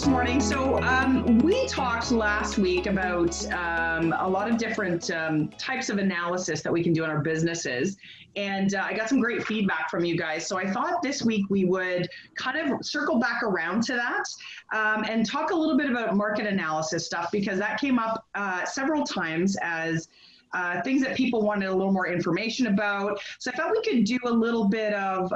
this morning. So we talked last week about a lot of different types of analysis that we can do in our businesses. And I got some great feedback from you guys. So I thought this week we would kind of circle back around to that and talk a little bit about market analysis stuff, because that came up several times as things that people wanted a little more information about. So I thought we could do a little bit of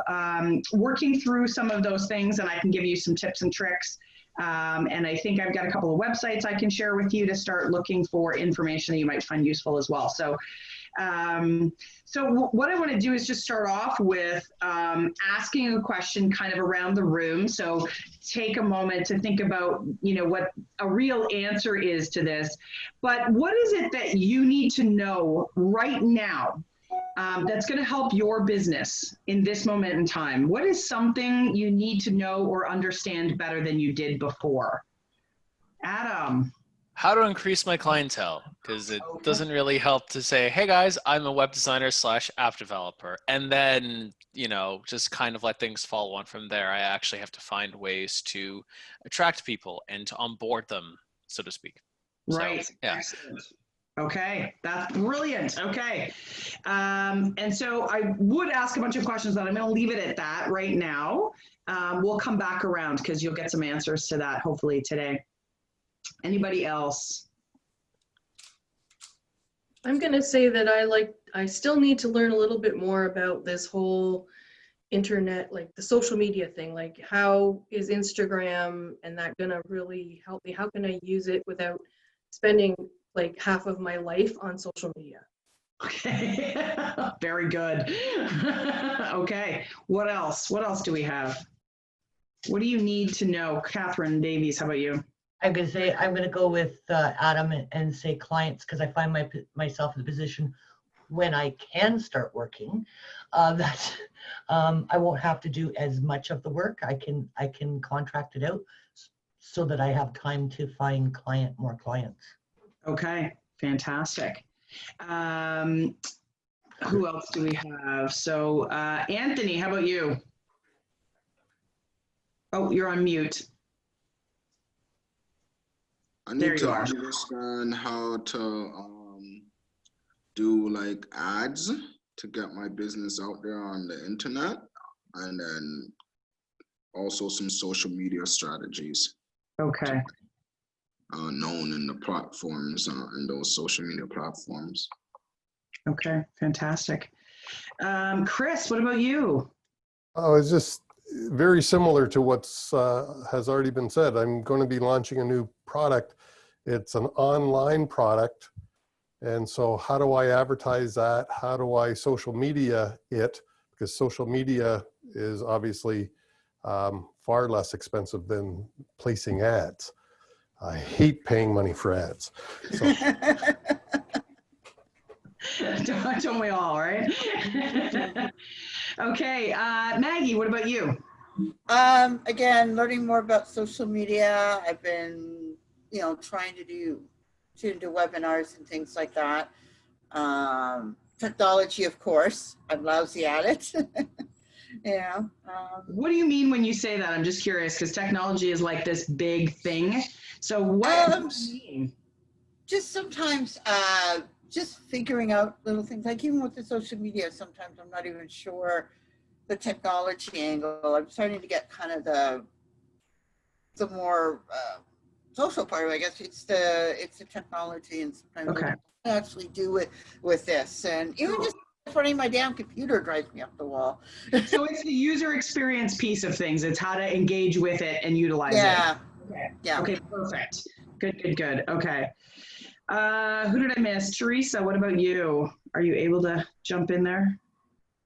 working through some of those things, and I can give you some tips and tricks. And I think I've got a couple of websites I can share with you to start looking for information that you might find useful as well. So what I want to do is just start off with asking a question kind of around the room. So take a moment to think about, what a real answer is to this. But what is it that you need to know right now that's going to help your business in this moment in time? What is something you need to know or understand better than you did before? Adam. How to increase my clientele, because it doesn't really help to say, hey guys, I'm a web designer / app developer, and then, just kind of let things follow on from there. I actually have to find ways to attract people and to onboard them, so to speak. Right. So, yeah. Excellent. Okay, that's brilliant. Okay. And so I would ask a bunch of questions, but I'm going to leave it at that right now. We'll come back around because you'll get some answers to that hopefully today. Anybody else? I'm going to say that I still need to learn a little bit more about this whole internet, like the social media thing. Like, how is Instagram and that going to really help me? How can I use it without spending like half of my life on social media? Okay, very good. Okay, what else? What else do we have? What do you need to know? Catherine Davies, how about you? I'm going to go with Adam and say clients, because I find myself in the position when I can start working that I won't have to do as much of the work. I can contract it out so that I have time to find more clients. Okay, fantastic. Who else do we have? So Anthony, how about you? Oh, you're on mute. I need to understand how to do like ads to get my business out there on the internet, and then also some social media strategies. Okay. Known in the platforms, in those social media platforms. Okay, fantastic. Chris, what about you? Oh, it's just very similar to what's has already been said. I'm going to be launching a new product. It's an online product. And so how do I advertise that? How do I social media it? Because social media is obviously far less expensive than placing ads. I hate paying money for ads. So. Don't we all, right? Okay, Maggie, what about you? Again, learning more about social media. I've been, trying to do webinars and things like that. Technology, of course, I'm lousy at it. Yeah. What do you mean when you say that? I'm just curious, because technology is like this big thing. So what do you mean? Just sometimes, just figuring out little things, like even with the social media, sometimes I'm not even sure the technology angle. I'm starting to get kind of the more social part. I guess it's the technology, and sometimes okay. I don't actually do it with this, and even just in front of my damn computer drives me up the wall. So it's the user experience piece of things. It's how to engage with it and utilize it. Okay. Yeah. Okay, perfect. Good. Okay. Who did I miss? Teresa, what about you? Are you able to jump in there?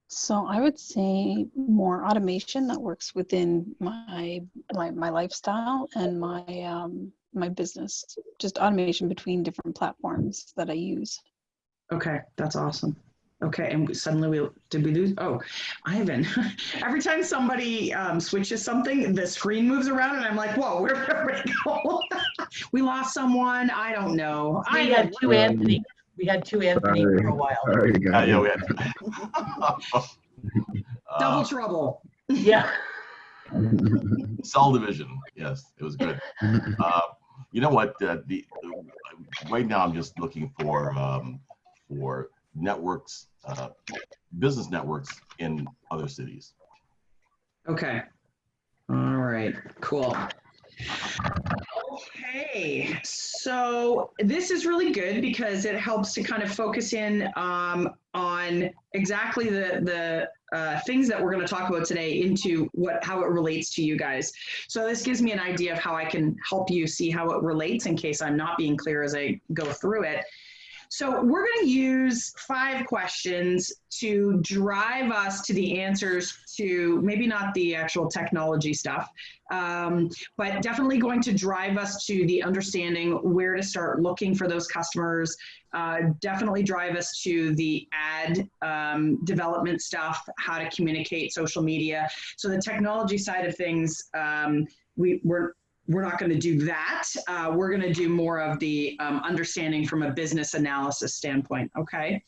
So I would say more automation that works within my lifestyle and my business. Just automation between different platforms that I use. Okay, that's awesome. Okay, and suddenly did we lose? Oh, Ivan. Every time somebody switches something, the screen moves around, and I'm like, whoa, where did we go? We lost someone. I don't know. We had two Anthony. We had two Anthony for a while. Yeah, we had. Double trouble. Yeah. Cell division. Yes, it was good. You know what? Right now I'm just looking for networks, business networks in other cities. Okay. All right. Cool. Okay, so this is really good because it helps to kind of focus in on exactly the things that we're going to talk about today into how it relates to you guys. So this gives me an idea of how I can help you see how it relates in case I'm not being clear as I go through it. So we're going to use 5 questions to drive us to the answers to maybe not the actual technology stuff, but definitely going to drive us to the understanding where to start looking for those customers, definitely drive us to the ad development stuff, how to communicate social media. So the technology side of things, we're not going to do that. We're going to do more of the understanding from a business analysis standpoint, okay?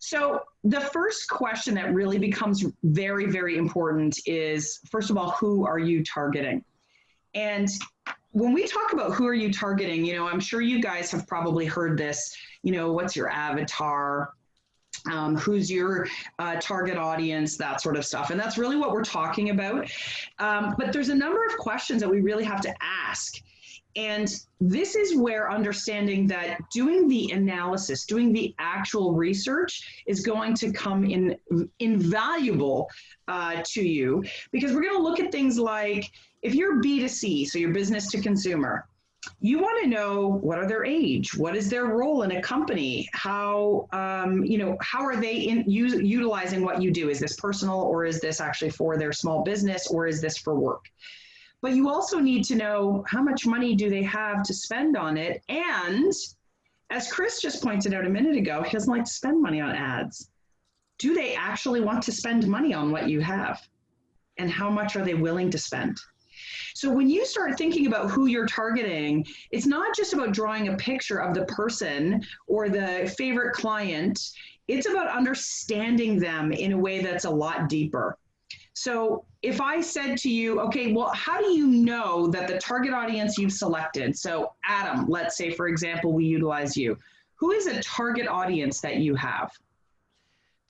So the first question that really becomes very, very important is, first of all, who are you targeting? And when we talk about who are you targeting, you know, I'm sure you guys have probably heard this, you know, what's your avatar? Who's your target audience, that sort of stuff. And that's really what we're talking about. But there's a number of questions that we really have to ask. And this is where understanding that doing the analysis, doing the actual research is going to come in invaluable to you, because we're going to look at things like, if you're B2C, so you're business to consumer, you want to know what are their age, what is their role in a company, how you know, how are they utilizing what you do? Is this personal, or is this actually for their small business, or is this for work? But you also need to know how much money do they have to spend on it. And as Chris just pointed out a minute ago, he doesn't like to spend money on ads. Do they actually want to spend money on what you have? And how much are they willing to spend? So when you start thinking about who you're targeting, it's not just about drawing a picture of the person or the favorite client. It's about understanding them in a way that's a lot deeper. So if I said to you, okay, well, how do you know that the target audience you've selected? So Adam, let's say, for example, we utilize you. Who is a target audience that you have?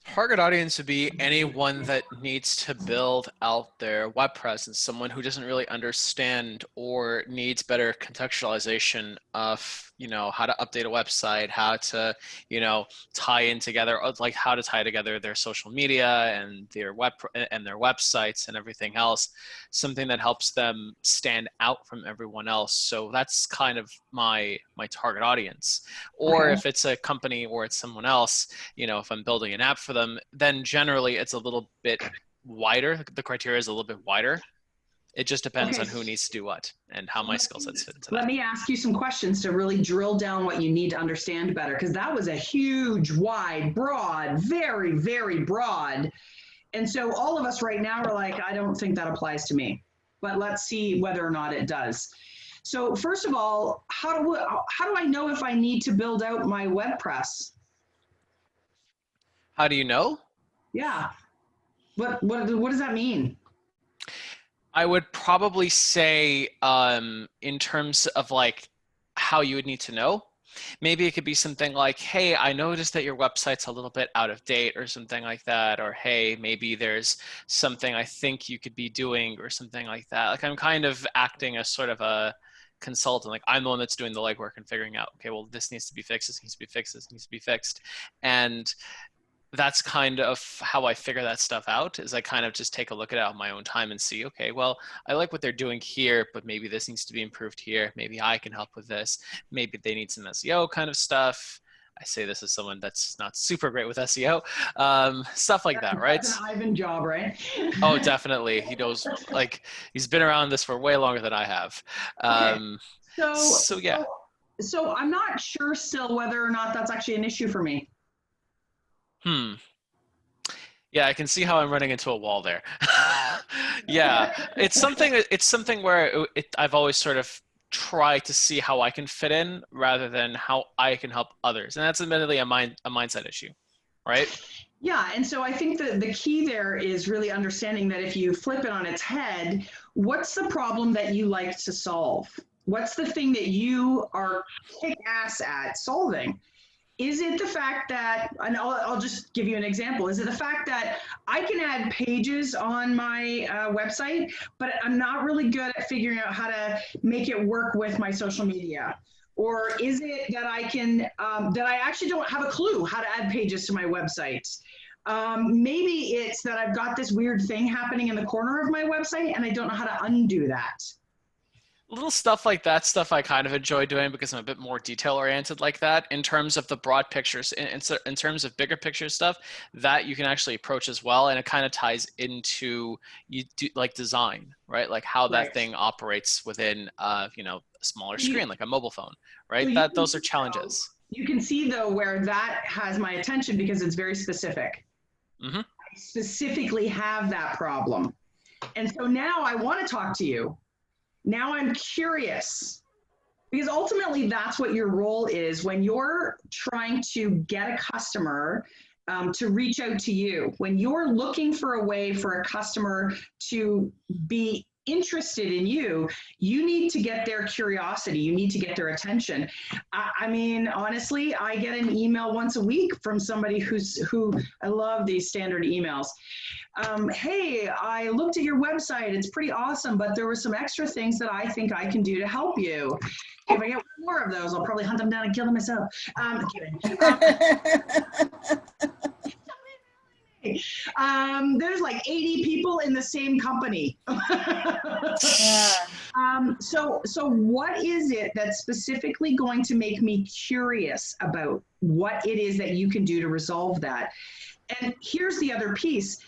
Target audience would be anyone that needs to build out their web presence, someone who doesn't really understand or needs better contextualization of, you know, how to update a website, how to, you know, tie in together, like how to tie together their social media and their websites and everything else, something that helps them stand out from everyone else. So that's kind of my target audience. Or Okay. if it's a company or it's someone else, you know, if I'm building an app for them, then generally it's a little bit wider. The criteria is a little bit wider. It just depends Okay. on who needs to do what and how my skill sets fit into Let that. me ask you some questions to really drill down what you need to understand better, because that was a huge, wide, broad, very, very broad. And so all of us right now are like, I don't think that applies to me, but let's see whether or not it does. So first of all, how do I know if I need to build out my WordPress? How do you know? Yeah. What does that mean? I would probably say in terms of like how you would need to know, maybe it could be something like, hey, I noticed that your website's a little bit out of date or something like that. Or, hey, maybe there's something I think you could be doing or something like that. Like I'm kind of acting as sort of a consultant. Like I'm the one that's doing the legwork and figuring out, okay, well, this needs to be fixed. This needs to be fixed. This needs to be fixed. And that's kind of how I figure that stuff out, is I kind of just take a look at it on my own time and see, okay, well, I like what they're doing here, but maybe this needs to be improved here. Maybe I can help with this. Maybe they need some SEO kind of stuff. I say this as someone that's not super great with SEO, stuff like that, right? That's an Ivan job, right? Oh, definitely. He knows, like, he's been around this for way longer than I have. So yeah. So I'm not sure still whether or not that's actually an issue for me. Yeah, I can see how I'm running into a wall there. Yeah, it's something where I've always sort of tried to see how I can fit in rather than how I can help others. And that's admittedly a mindset issue, right? Yeah, and so I think that the key there is really understanding that if you flip it on its head, what's the problem that you like to solve? What's the thing that you are kick-ass at solving? Is it the fact that, and I'll just give you an example, is it the fact that I can add pages on my website, but I'm not really good at figuring out how to make it work with my social media? Or is it that I can, that I actually don't have a clue how to add pages to my website? Maybe it's that I've got this weird thing happening in the corner of my website and I don't know how to undo that. Little stuff like that, stuff I kind of enjoy doing because I'm a bit more detail oriented like that. In terms of the broad pictures, in terms of bigger picture stuff, that you can actually approach as well, and it kind of ties into like design, right? Like how that Right. thing operates within you know, a smaller screen, like a mobile phone, right? So That those are challenges. You can see though where that has my attention because it's very specific. Mm-hmm. I specifically have that problem. And so now I want to talk to you. Now I'm curious, because ultimately that's what your role is when you're trying to get a customer to reach out to you. When you're looking for a way for a customer to be interested in you, you need to get their curiosity. You need to get their attention. I mean, honestly, I get an email once a week from somebody who I love these standard emails. Hey, I looked at your website. It's pretty awesome, but there were some extra things that I think I can do to help you. If I get more of those, I'll probably hunt them down and kill them myself. Kidding. There's like 80 people in the same company. Yeah. So what is it that's specifically going to make me curious about what it is that you can do to resolve that? And here's the other piece.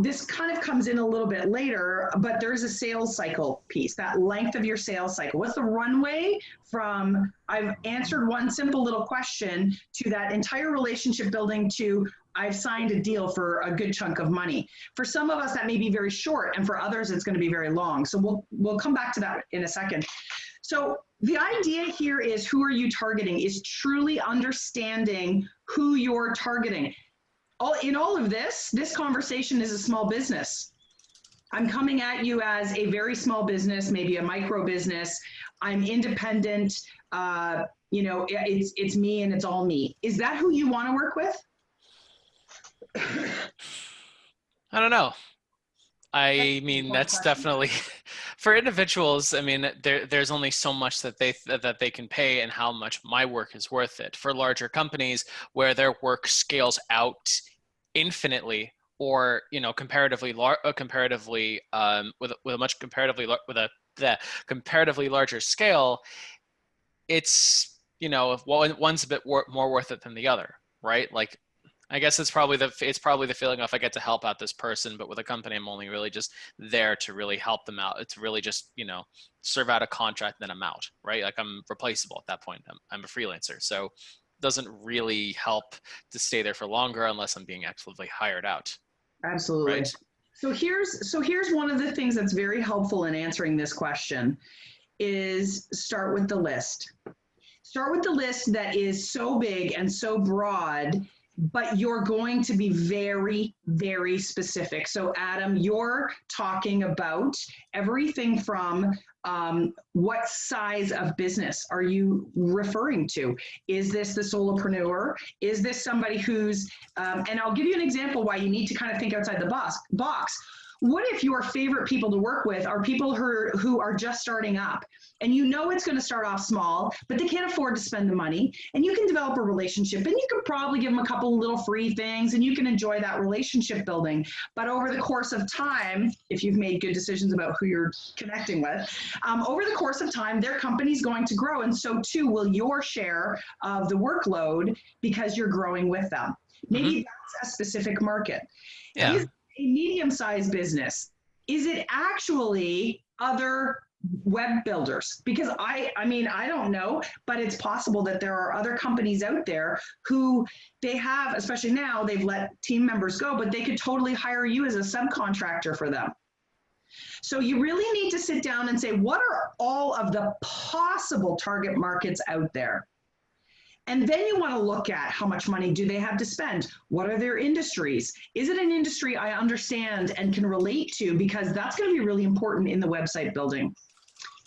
This kind of comes in a little bit later, but there's a sales cycle piece, that length of your sales cycle. What's the runway from I've answered one simple little question to that entire relationship building to I've signed a deal for a good chunk of money? For some of us, that may be very short, and for others, it's going to be very long. So we'll come back to that in a second. So the idea here is, who are you targeting? Is truly understanding who you're targeting. In all of this conversation is a small business. I'm coming at you as a very small business, maybe a micro business. I'm independent. You know, it's me and it's all me. Is that who you want to work with? I don't know. I mean, that's definitely for individuals. I mean, there's only so much that they can pay, and how much my work is worth it. For larger companies where their work scales out infinitely, or you know, comparatively with a comparatively larger scale, it's, you know, if one's a bit more worth it than the other, right? Like, I guess it's probably the feeling of, I get to help out this person, but with a company, I'm only really just there to really help them out. It's really just, you know, serve out a contract, then I'm out, right? Like, I'm replaceable at that point. I'm a freelancer, so it doesn't really help to stay there for longer unless I'm being actively hired out. Absolutely. Right? So here's one of the things that's very helpful in answering this question is start with the list. Start with the list that is so big and so broad, but you're going to be very, very specific. So Adam, you're talking about everything from what size of business are you referring to? Is this the solopreneur? Is this somebody who's, and I'll give you an example why you need to kind of think outside the box. What if your favorite people to work with are people who are just starting up, and you know it's going to start off small, but they can't afford to spend the money, and you can develop a relationship, and you could probably give them a couple of little free things, and you can enjoy that relationship building. But over the course of time, if you've made good decisions about who you're connecting with, over the course of time, their company's going to grow, and so too will your share of the workload because you're growing with them. Maybe that's a specific market. Yeah. Is a medium-sized business, is it actually other web builders? Because I mean, I don't know, but it's possible that there are other companies out there who they have, especially now, they've let team members go, but they could totally hire you as a subcontractor for them. So you really need to sit down and say, what are all of the possible target markets out there? And then you want to look at how much money do they have to spend? What are their industries? Is it an industry I understand and can relate to? Because that's going to be really important in the website building.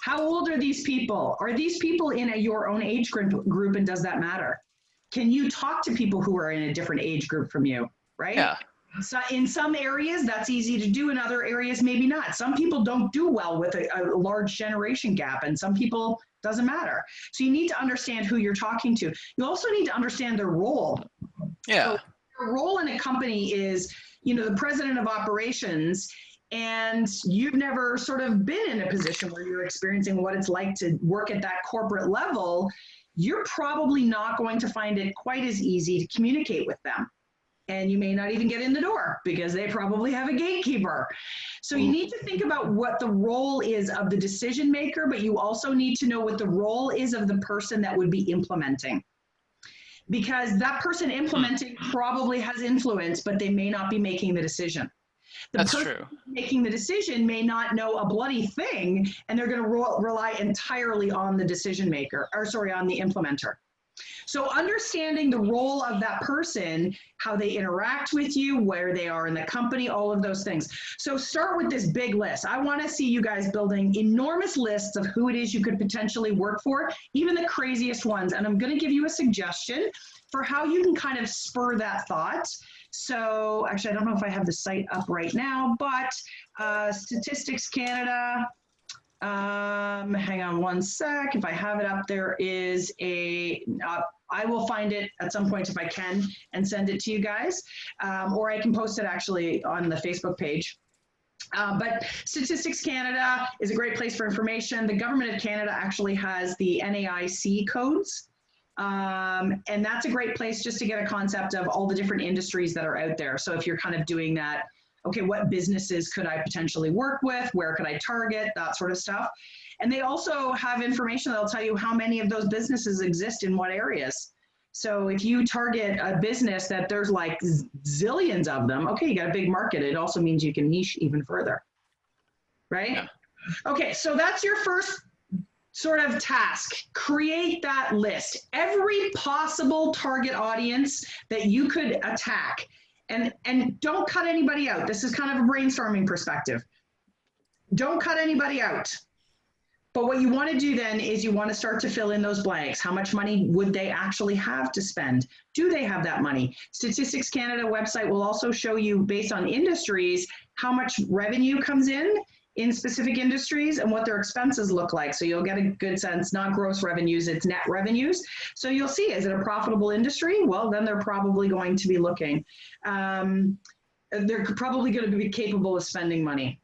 How old are these people? Are these people in your own age group, and does that matter? Can you talk to people who are in a different age group from you, right? Yeah. So in some areas, that's easy to do. In other areas, maybe not. Some people don't do well with a large generation gap, and some people, doesn't matter. So you need to understand who you're talking to. You also need to understand their role. Yeah. So their role in a company is, you know, the president of operations, and you've never sort of been in a position where you're experiencing what it's like to work at that corporate level. You're probably not going to find it quite as easy to communicate with them. And you may not even get in the door because they probably have a gatekeeper. So you need to think about what the role is of the decision maker, but you also need to know what the role is of the person that would be implementing. Because that person implementing probably has influence, but they may not be making the decision. The That's person true. making the decision may not know a bloody thing, and they're going to rely entirely on the decision maker, or sorry, on the implementer. So understanding the role of that person, how they interact with you, where they are in the company, all of those things. So start with this big list. I want to see you guys building enormous lists of who it is you could potentially work for, even the craziest ones. And I'm going to give you a suggestion for how you can kind of spur that thought. So actually, I don't know if I have the site up right now, but Statistics Canada, hang on one sec. If I have it up, there is I will find it at some point if I can and send it to you guys, or I can post it actually on the Facebook page. But Statistics Canada is a great place for information. The Government of Canada actually has the NAIC codes. And that's a great place just to get a concept of all the different industries that are out there. So if you're kind of doing that, okay, what businesses could I potentially work with? Where could I target? That sort of stuff. And they also have information that'll tell you how many of those businesses exist in what areas. So if you target a business that there's like zillions of them, okay, you got a big market. It also means you can niche even further, right? Yeah. Okay, so that's your first sort of task. Create that list. Every possible target audience that you could attack. And don't cut anybody out. This is kind of a brainstorming perspective. Don't cut anybody out. But what you want to do then is you want to start to fill in those blanks. How much money would they actually have to spend? Do they have that money? Statistics Canada website will also show you, based on industries, how much revenue comes in specific industries and what their expenses look like. So you'll get a good sense, not gross revenues, it's net revenues. So you'll see, is it a profitable industry? Well, then they're probably going to be looking. They're probably going to be capable of spending money.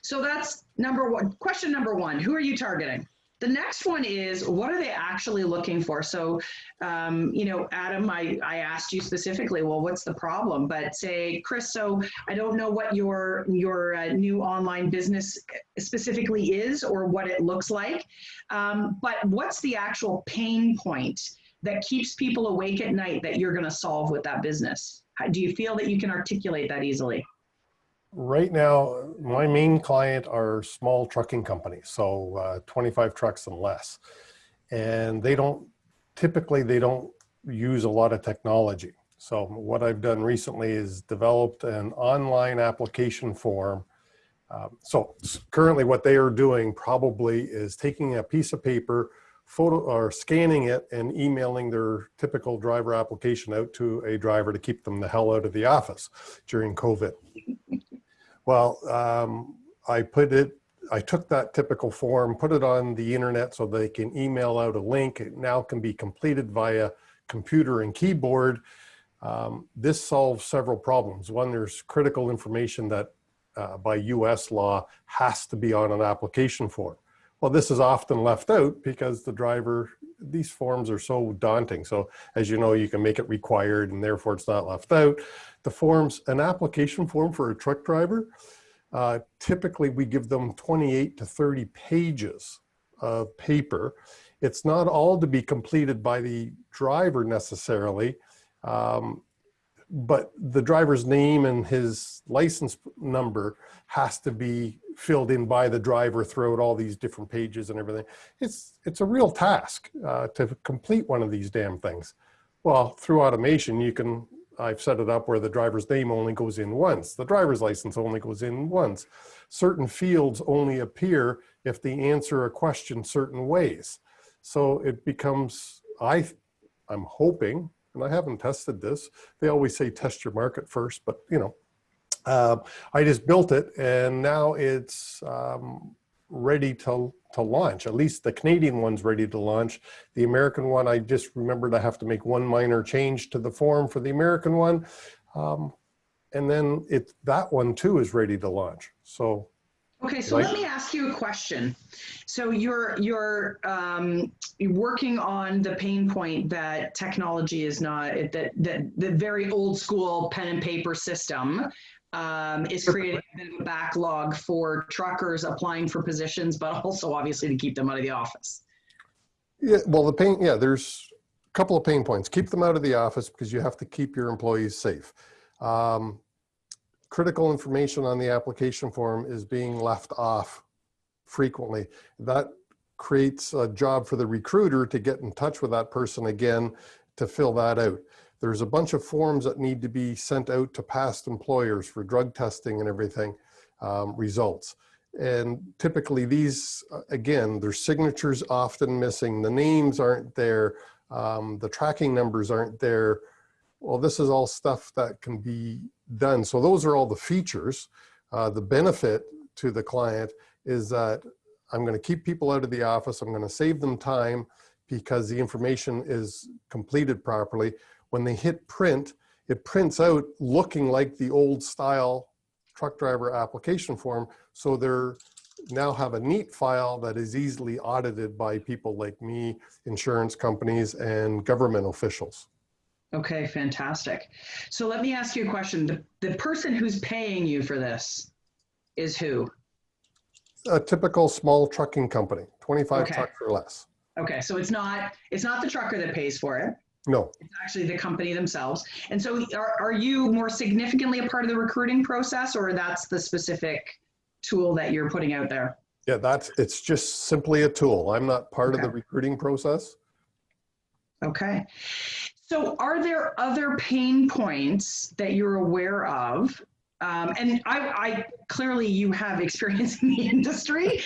So that's number one. Question number one, who are you targeting? The next one is, what are they actually looking for? So, you know, Adam, I asked you specifically, well, what's the problem? But say, Chris, so I don't know what your new online business specifically is or what it looks like, but what's the actual pain point that keeps people awake at night that you're going to solve with that business? Do you feel that you can articulate that easily? Right now, my main client are small trucking companies, so 25 trucks and less. And they don't use a lot of technology. So what I've done recently is developed an online application form. So currently what they are doing probably is taking a piece of paper, photo or scanning it and emailing their typical driver application out to a driver to keep them the hell out of the office during COVID. Well, I took that typical form, put it on the internet so they can email out a link. It now can be completed via computer and keyboard. This solves several problems. One, there's critical information that by US law has to be on an application form. Well, this is often left out because the driver, these forms are so daunting. So as you know, you can make it required and therefore it's not left out. The forms, an application form for a truck driver, typically we give them 28 to 30 pages of paper. It's not all to be completed by the driver necessarily, but the driver's name and his license number has to be filled in by the driver throughout all these different pages and everything. It's a real task to complete one of these damn things. Well, through automation, I've set it up where the driver's name only goes in once. The driver's license only goes in once. Certain fields only appear if they answer a question certain ways. So it becomes, I'm hoping, and I haven't tested this, they always say test your market first, but you know, I just built it and now it's ready to launch. At least the Canadian one's ready to launch. The American one, I just remembered I have to make one minor change to the form for the American one. And then that one too is ready to launch. So. Okay, so let me ask you a question. So you're working on the pain point that technology is not, that the very old school pen and paper system is creating a bit of a backlog for truckers applying for positions, but also obviously to keep them out of the office. Yeah, well, there's a couple of pain points. Keep them out of the office because you have to keep your employees safe. Critical information on the application form is being left off frequently. That creates a job for the recruiter to get in touch with that person again to fill that out. There's a bunch of forms that need to be sent out to past employers for drug testing and everything, results. And typically these, again, their signatures often missing, the names aren't there, the tracking numbers aren't there. Well, this is all stuff that can be done. So those are all the features. The benefit to the client is that I'm going to keep people out of the office. I'm going to save them time because the information is completed properly. When they hit print, it prints out looking like the old style truck driver application form. So they're now have a neat file that is easily audited by people like me, insurance companies, and government officials. Okay, fantastic. So let me ask you a question. The person who's paying you for this is who? A typical small trucking company, 25 Okay. trucks or less. Okay, so it's not the trucker that pays for it. No. It's actually the company themselves. And so are you more significantly a part of the recruiting process, or that's the specific tool that you're putting out there? Yeah, it's just simply a tool. I'm not part of the recruiting process. Okay. So are there other pain points that you're aware of? And I clearly you have experience in the industry.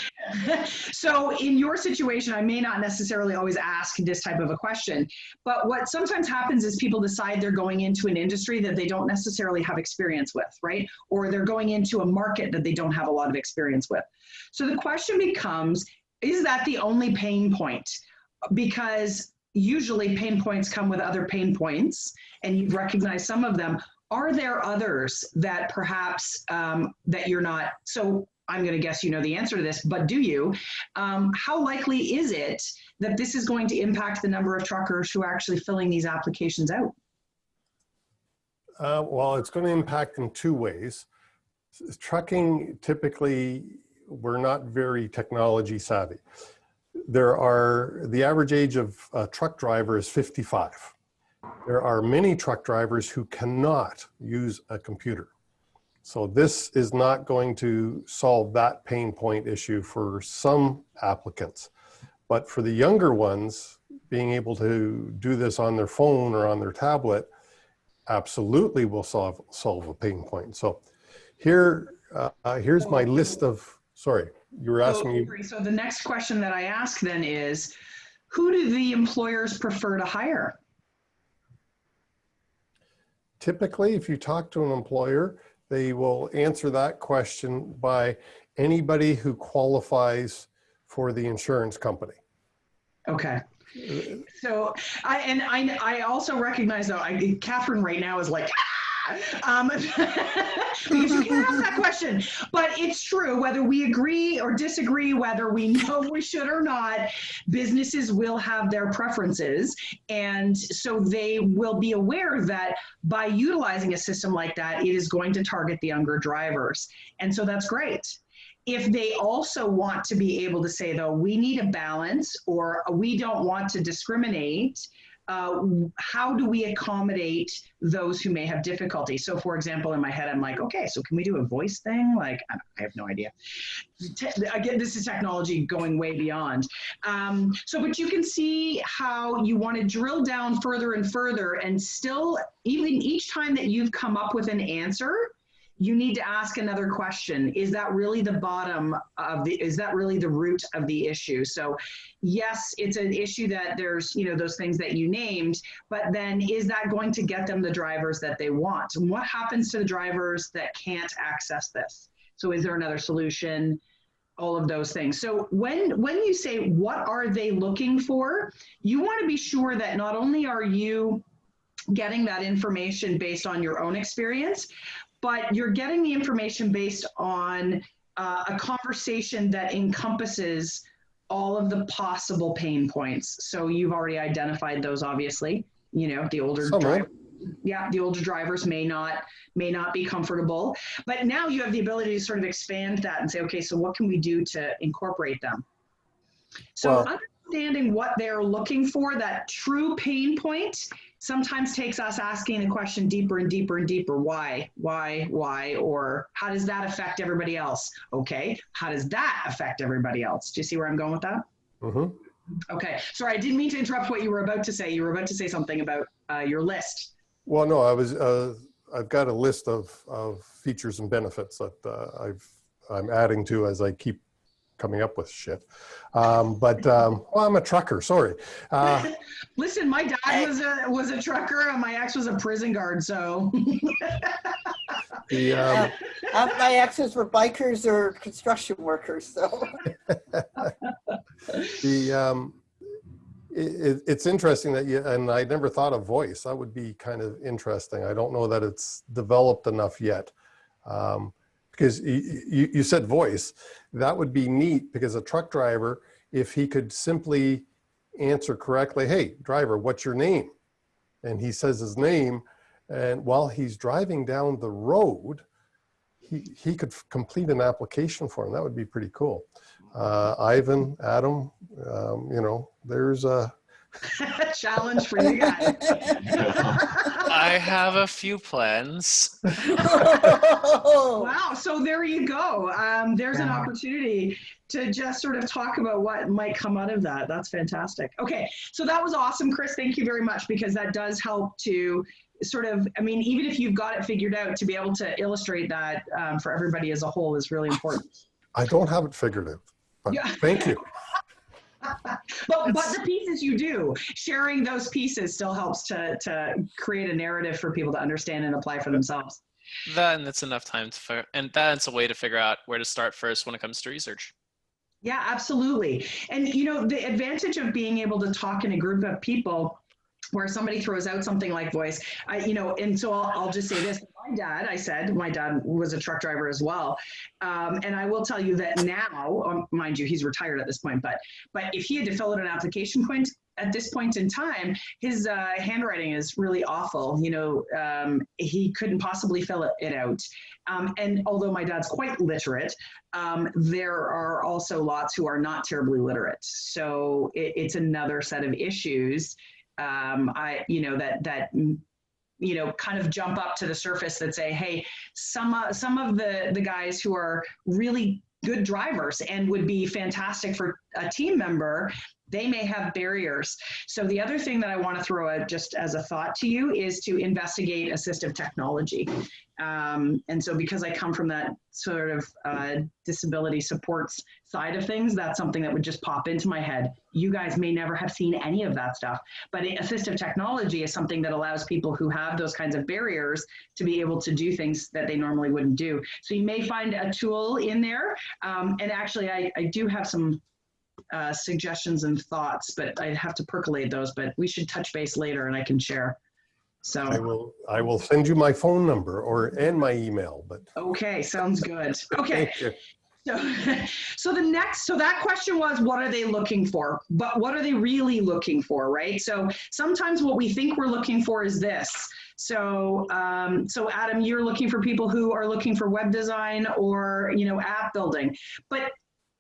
So in your situation, I may not necessarily always ask this type of a question, but what sometimes happens is people decide they're going into an industry that they don't necessarily have experience with, right? Or they're going into a market that they don't have a lot of experience with. So the question becomes, is that the only pain point? Because usually pain points come with other pain points, and you've recognized some of them. Are there others that perhaps that you're not, so I'm going to guess you know the answer to this, but do you? How likely is it that this is going to impact the number of truckers who are actually filling these applications out? Well, it's going to impact in two ways. Trucking, typically, we're not very technology savvy. The average age of a truck driver is 55. There are many truck drivers who cannot use a computer. So this is not going to solve that pain point issue for some applicants. But for the younger ones, being able to do this on their phone or on their tablet absolutely will solve a pain point. So here's my list of, sorry, you were asking me. So the next question that I ask then is, who do the employers prefer to hire? Typically, if you talk to an employer, they will answer that question by anybody who qualifies for the insurance company. Okay. So I also recognize though, Catherine right now is like, because you can ask that question, but it's true, whether we agree or disagree, whether we know we should or not, businesses will have their preferences. And so they will be aware that by utilizing a system like that, it is going to target the younger drivers. And so that's great. If they also want to be able to say, though, we need a balance, or we don't want to discriminate how do we accommodate those who may have difficulty? So for example, in my head, I'm like, okay, so can we do a voice thing? Like, I have no idea. Again, this is technology going way beyond. But you can see how you want to drill down further and further, and still, even each time that you've come up with an answer, you need to ask another question. Is that really the bottom of is that really the root of the issue? So yes, it's an issue that there's, those things that you named, but then is that going to get them the drivers that they want? And what happens to the drivers that can't access this? So is there another solution? All of those things. So when you say, what are they looking for? You want to be sure that not only are you getting that information based on your own experience, but you're getting the information based on a conversation that encompasses all of the possible pain points. So you've already identified those, obviously. The older the older drivers may not be comfortable, but now you have the ability to sort of expand that and say, okay, so what can we do to incorporate them? So understanding what they're looking for, that true pain point, sometimes takes us asking the question deeper and deeper and deeper. Why, or how does that affect everybody else? Okay, how does that affect everybody else? Do you see where I'm going with that? Mm-hmm. Okay, sorry, I didn't mean to interrupt what you were about to say. You were about to say something about your list. Well, no, I've got a list of features and benefits that I'm adding to as I keep coming up with shit. I'm a trucker, sorry. Listen, my dad was a trucker and my ex was a prison guard, so. My exes were bikers or construction workers, so. It's interesting that and I never thought of voice. That would be kind of interesting. I don't know that it's developed enough yet. Because you said voice, that would be neat, because a truck driver, if he could simply answer correctly, hey, driver, what's your name? And he says his name, and while he's driving down the road, he could complete an application for him. That would be pretty cool. Ivan, Adam, there's a challenge for you guys. I have a few plans. Wow, so there you go. There's an opportunity to just sort of talk about what might come out of that. That's fantastic. Okay, so that was awesome, Chris. Thank you very much, because that does help to sort of, even if you've got it figured out, to be able to illustrate that for everybody as a whole is really important. I don't have it figured out, but thank you. but the pieces you do, sharing those pieces still helps to create a narrative for people to understand and apply for themselves. Then that's enough time and that's a way to figure out where to start first when it comes to research. Yeah, absolutely. And the advantage of being able to talk in a group of people where somebody throws out something like voice, and so I'll just say this. My dad was a truck driver as well. And I will tell you that now, mind you, he's retired at this point, but if he had to fill out an application at this point in time, his handwriting is really awful. He couldn't possibly fill it out. And although my dad's quite literate, there are also lots who are not terribly literate. So it's another set of issues kind of jump up to the surface that say, hey, some of the guys who are really good drivers and would be fantastic for a team member, they may have barriers. So the other thing that I want to throw out just as a thought to you is to investigate assistive technology. And so because I come from that sort of disability supports side of things, that's something that would just pop into my head. You guys may never have seen any of that stuff, but assistive technology is something that allows people who have those kinds of barriers to be able to do things that they normally wouldn't do. So you may find a tool in there. And actually, I do have some suggestions and thoughts, but I have to percolate those, but we should touch base later and I can share. So I will send you my phone number and my email, but okay, sounds good. Okay. Thank you. So that question was, what are they looking for? But what are they really looking for, right? So sometimes what we think we're looking for is this. So Adam, you're looking for people who are looking for web design or, app building, but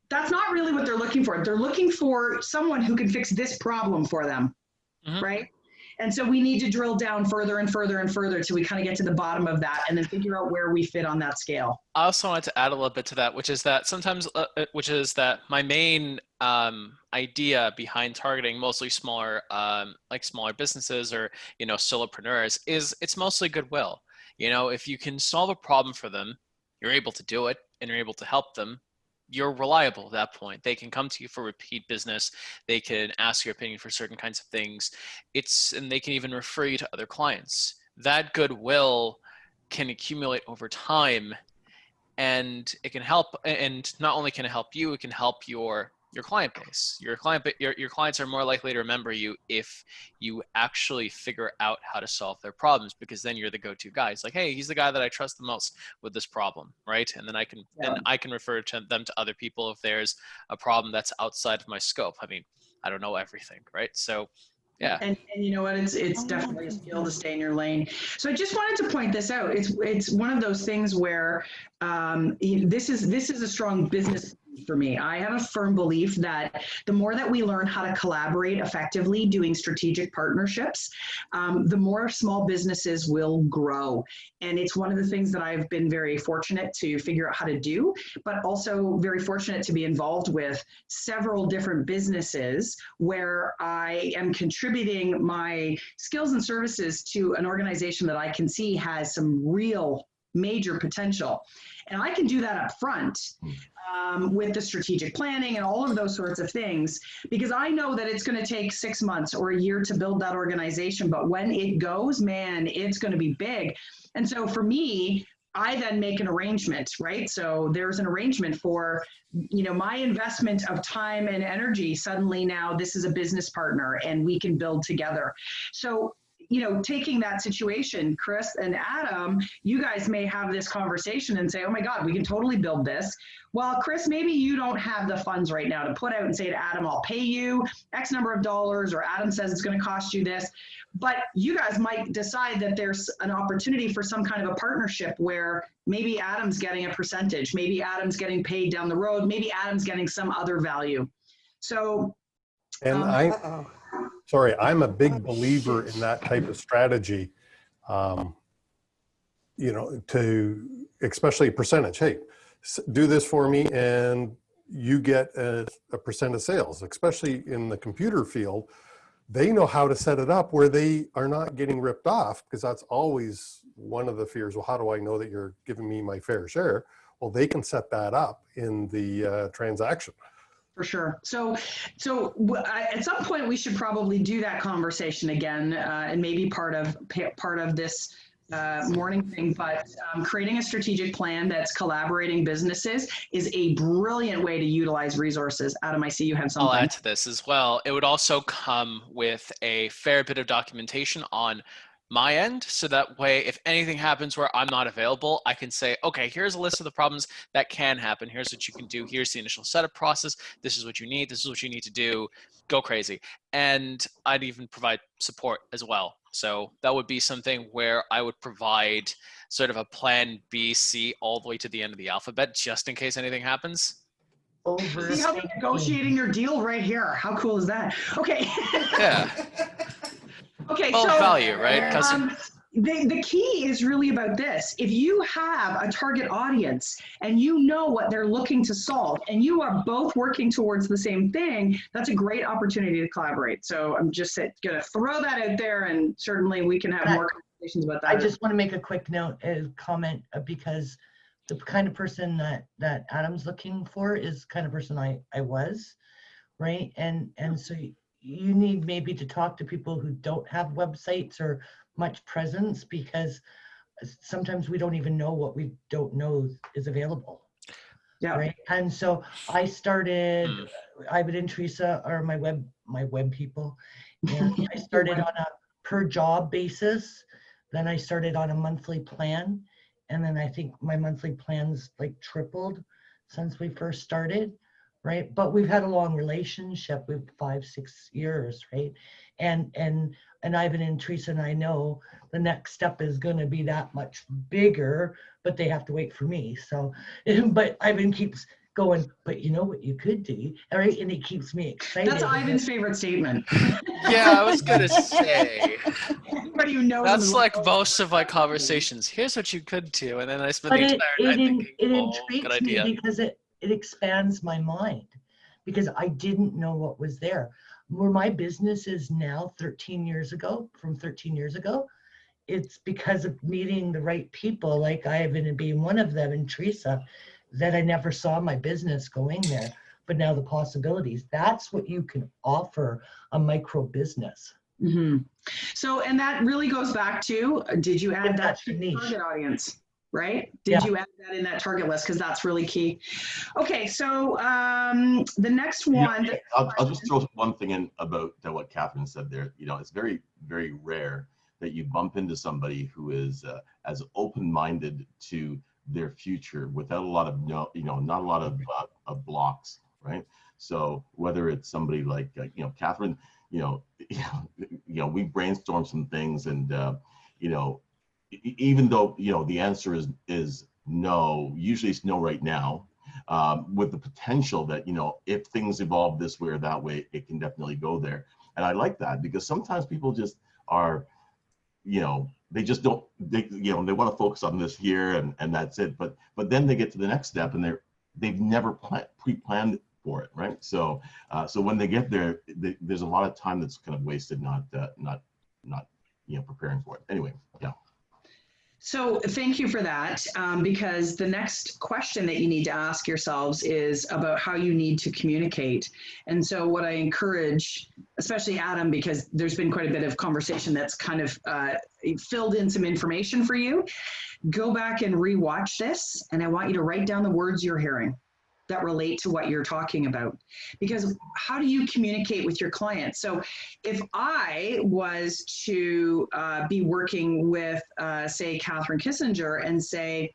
that's not really what they're looking for. They're looking for someone who can fix this problem for them, right? And so we need to drill down further and further and further till we kind of get to the bottom of that and then figure out where we fit on that scale. I also wanted to add a little bit to that, which is that sometimes, my main idea behind targeting mostly smaller, like smaller businesses or, you know, solopreneurs is it's mostly goodwill. You know, if you can solve a problem for them, you're able to do it and you're able to help them, you're reliable at that point. They can come to you for repeat business. They can ask your opinion for certain kinds of things. And they can even refer you to other clients. That goodwill can accumulate over time, and it can help. And not only can it help you, it can help your client base. Your clients are more likely to remember you if you actually figure out how to solve their problems, because then you're the go-to guy. It's like, hey, he's the guy that I trust the most with this problem, right? And then I can refer to them to other people if there's a problem that's outside of my scope. I mean, I don't know everything, right? So yeah. And you know what? It's definitely a skill to stay in your lane. So I just wanted to point this out. It's one of those things where this is a strong business for me. I have a firm belief that the more that we learn how to collaborate effectively doing strategic partnerships, the more small businesses will grow. And it's one of the things that I've been very fortunate to figure out how to do, but also very fortunate to be involved with several different businesses where I am contributing my skills and services to an organization that I can see has some real major potential. And I can do that up front with the strategic planning and all of those sorts of things, because I know that it's going to take 6 months or a year to build that organization. But when it goes, man, it's going to be big. And so for me, I then make an arrangement, right? So there's an arrangement for, you know, my investment of time and energy. Suddenly now this is a business partner and we can build together. So, you know, taking that situation, Chris and Adam, you guys may have this conversation and say, oh my God, we can totally build this. Well, Chris, maybe you don't have the funds right now to put out and say to Adam, I'll pay you X number of dollars, or Adam says it's going to cost you this. But you guys might decide that there's an opportunity for some kind of a partnership where maybe Adam's getting a percentage, maybe Adam's getting paid down the road, maybe Adam's getting some other value. So, and I'm a big believer in that type of strategy. You know, to especially percentage. Hey, do this for me and you get a percent of sales, especially in the computer field. They know how to set it up where they are not getting ripped off, because that's always one of the fears. Well, how do I know that you're giving me my fair share? Well, they can set that up in the transaction. For sure. So at some point we should probably do that conversation again, and maybe part of this morning thing. But creating a strategic plan that's collaborating businesses is a brilliant way to utilize resources. Adam, I see you have something. I'll add to this as well. It would also come with a fair bit of documentation on my end, so that way if anything happens where I'm not available, I can say, okay, here's a list of the problems that can happen. Here's what you can do. Here's the initial setup process. This is what you need. This is what you need to do. Go crazy. And I'd even provide support as well. So that would be something where I would provide sort of a plan B, C, all the way to the end of the alphabet, just in case anything happens. See how they're negotiating your deal right here. How cool is that? Okay. Yeah. Okay, well, so value, right? The key is really about this. If you have a target audience and you know what they're looking to solve and you are both working towards the same thing, that's a great opportunity to collaborate. So I'm just going to throw that out there, and certainly we can have more conversations about that. I just want to make a quick note, a comment, because the kind of person that Adam's looking for is the kind of person I was, right? And so you need maybe to talk to people who don't have websites or much presence, because sometimes we don't even know what we don't know is available. Yeah. Right. And so I started, Ivan and Teresa are my web people. And I started on a per job basis. Then I started on a monthly plan. And then I think my monthly plans like tripled since we first started. Right. But we've had a long relationship with 5-6 years. Right. And Ivan and Teresa and I know the next step is going to be that much bigger, but they have to wait for me. So, but Ivan keeps going, but you know what you could do, all right? And it keeps me excited. That's Ivan's favorite statement. Yeah, I was gonna say. Anybody who knows him That's is like most of my conversations. Here's what you could do, and then I spend But the it, entire night thinking, it "Oh, good intrigues me idea." because it expands my mind, because I didn't know what was there. Where my business is now 13 years ago, from 13 years ago, it's because of meeting the right people, like Ivan and being one of them, and Teresa, that I never saw my business going there. But now the possibilities, that's what you can offer a micro business. Mm-hmm. So, and that really goes back to, did you add that to niche target audience, right? Did Yeah. you add that in that target list? Because that's really key. Okay, so the next one. I'll just throw one thing in about what Catherine said there. You know, it's very, very rare that you bump into somebody who is as open-minded to their future without a lot of not a lot of blocks, right? So whether it's somebody like Catherine, we brainstorm some things, and even though the answer is no, usually it's no right now, with the potential that if things evolve this way or that way, it can definitely go there. And I like that, because sometimes people just are, they just don't, they want to focus on this here and that's it. But then they get to the next step and they've never pre-planned for it, right? So when they get there, there's a lot of time that's kind of wasted, not preparing for it. Anyway, yeah. So thank you for that, because the next question that you need to ask yourselves is about how you need to communicate. And so what I encourage, especially Adam, because there's been quite a bit of conversation that's kind of filled in some information for you, go back and rewatch this, and I want you to write down the words you're hearing that relate to what you're talking about. Because how do you communicate with your clients? So if I was to be working with, say, Catherine Kissinger and say,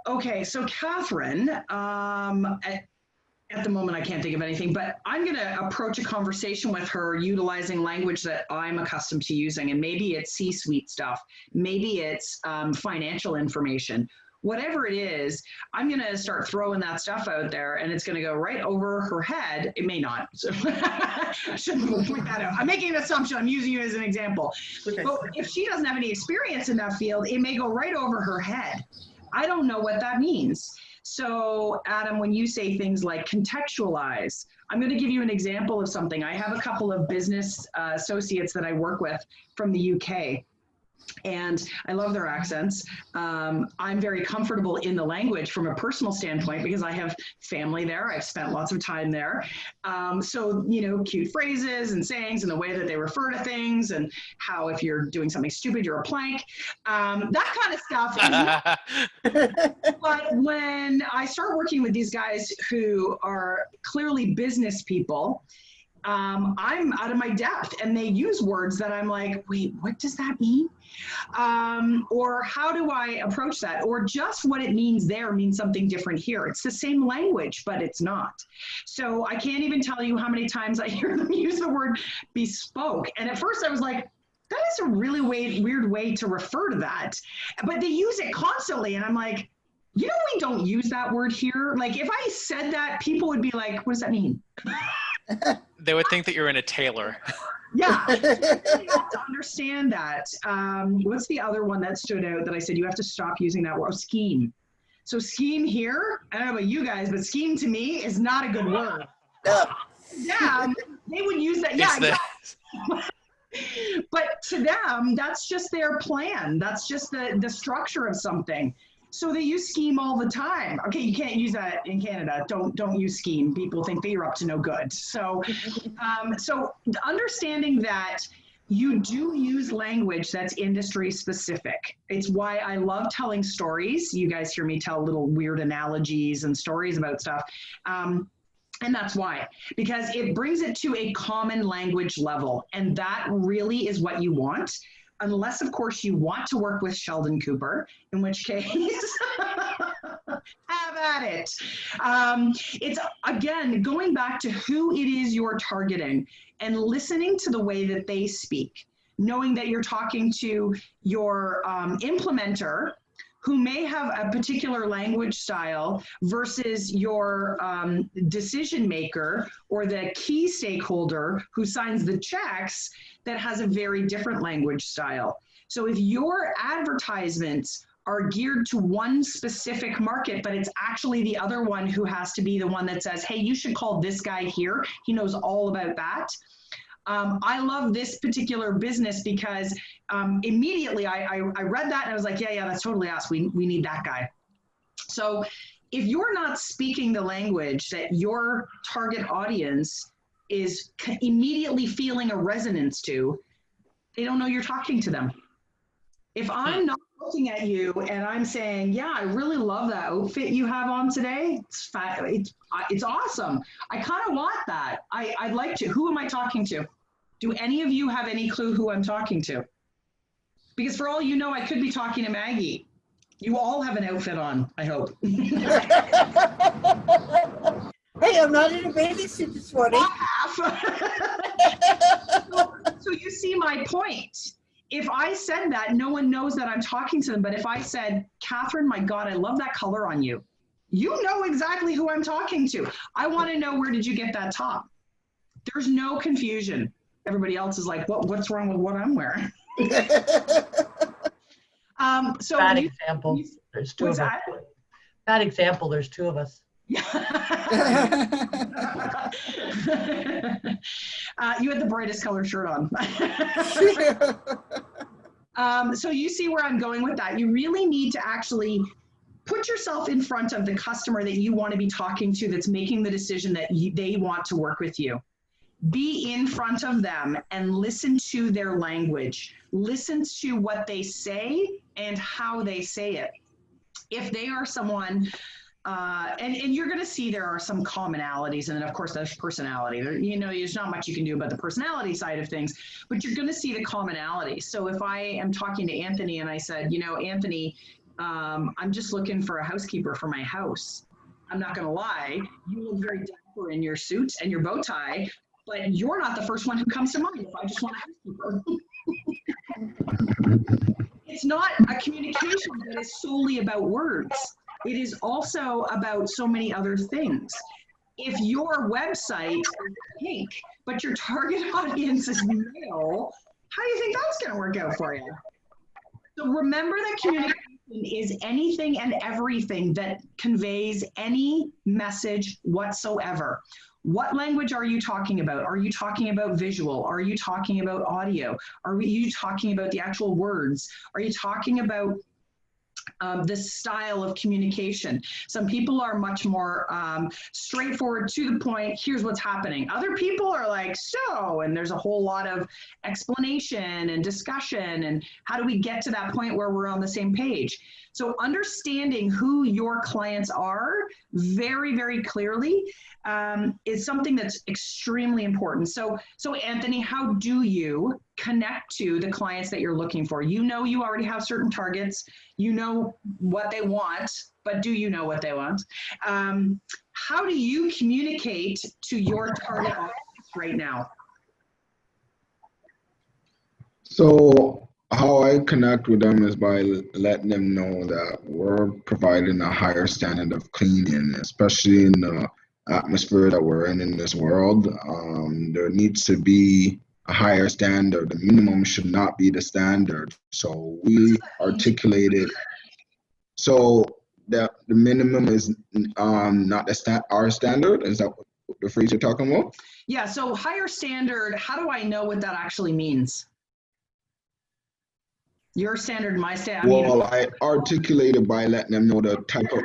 okay, so Catherine, at the moment I can't think of anything, but I'm going to approach a conversation with her utilizing language that I'm accustomed to using. And maybe it's C-suite stuff. Maybe it's financial information. Whatever it is, I'm going to start throwing that stuff out there, and it's going to go right over her head. It may not. So I shouldn't point that out. I'm making an assumption. I'm using you as an example. Okay. But if she doesn't have any experience in that field, it may go right over her head. I don't know what that means. So, Adam, when you say things like contextualize, I'm going to give you an example of something. I have a couple of business associates that I work with from the UK. And I love their accents. I'm very comfortable in the language from a personal standpoint because I have family there. I've spent lots of time there. So, cute phrases and sayings and the way that they refer to things, and how if you're doing something stupid, you're a plank. That kind of stuff. But when I start working with these guys who are clearly business people, I'm out of my depth, and they use words that I'm like, wait, what does that mean? Or how do I approach that? Or just what it means there means something different here. It's the same language, but it's not. So I can't even tell you how many times I hear them use the word bespoke. And at first I was like, that is a really weird way to refer to that. But they use it constantly. And I'm like, we don't use that word here. Like, if I said that, people would be like, what does that mean? They would think that you're in a tailor. Yeah, you have to understand that. What's the other one that stood out that I said you have to stop using that word? Oh, scheme. So scheme here, I don't know about you guys, but scheme to me is not a good word. Yeah, they would use that. Yeah, exactly. But to them, that's just their plan. That's just the structure of something. So they use scheme all the time. Okay, you can't use that in Canada. Don't use scheme. People think that you're up to no good. So, so understanding that you do use language that's industry specific. It's why I love telling stories. You guys hear me tell little weird analogies and stories about stuff. And that's why, because it brings it to a common language level. And that really is what you want. Unless, of course, you want to work with Sheldon Cooper, in which case, have at it. It's, again, going back to who it is you're targeting and listening to the way that they speak, knowing that you're talking to your implementer who may have a particular language style versus your decision maker or the key stakeholder who signs the checks that has a very different language style. So if your advertisements are geared to one specific market, but it's actually the other one who has to be the one that says, hey, you should call this guy here. He knows all about that. I love this particular business because immediately I read that and I was like, yeah, that's totally us. We need that guy. So if you're not speaking the language that your target audience is immediately feeling a resonance to, they don't know you're talking to them. If I'm not looking at you and I'm saying, yeah, I really love that outfit you have on today. It's awesome. I kind of want that. I'd like to. Who am I talking to? Do any of you have any clue who I'm talking to? Because for all you know, I could be talking to Maggie. You all have an outfit on, I hope. Hey, I'm not in a bathing suit this morning. So you see my point. If I said that, no one knows that I'm talking to them. But if I said, Catherine, my God, I love that color on you. You know exactly who I'm talking to. I want to know, where did you get that top? There's no confusion. Everybody else is like, what's wrong with what I'm wearing? So Bad example. There's two of us. Bad example. There's two of us. You had the brightest color shirt on. So you see where I'm going with that. You really need to actually put yourself in front of the customer that you want to be talking to, that's making the decision that they want to work with you. Be in front of them and listen to their language. Listen to what they say and how they say it. If they are someone, and you're going to see there are some commonalities, and then of course there's personality. There's not much you can do about the personality side of things, but you're going to see the commonality. So if I am talking to Anthony and I said, Anthony, I'm just looking for a housekeeper for my house. I'm not going to lie, you look very dapper in your suit and your bow tie, but you're not the first one who comes to mind if I just want a housekeeper. It's not a communication that is solely about words. It is also about so many other things. If your website is pink, but your target audience is male, how do you think that's going to work out for you? So remember that communication is anything and everything that conveys any message whatsoever. What language are you talking about? Are you talking about visual? Are you talking about audio? Are you talking about the actual words? Are you talking about the style of communication? Some people are much more straightforward, to the point, here's what's happening. Other people are like, so, and there's a whole lot of explanation and discussion, and how do we get to that point where we're on the same page? So understanding who your clients are very, very clearly is something that's extremely important. So Anthony, how do you connect to the clients that you're looking for? You already have certain targets, you know what they want, but do you know what they want? How do you communicate to your target audience right now? So how I connect with them is by letting them know that we're providing a higher standard of cleaning, especially in the atmosphere that we're in this world. There needs to be a higher standard. The minimum should not be the standard. So we articulate it so that the minimum is not our standard. Is that the phrase you're talking about? Yeah, so higher standard, how do I know what that actually means? Your standard, my standard. Well, I articulate it by letting them know the type of.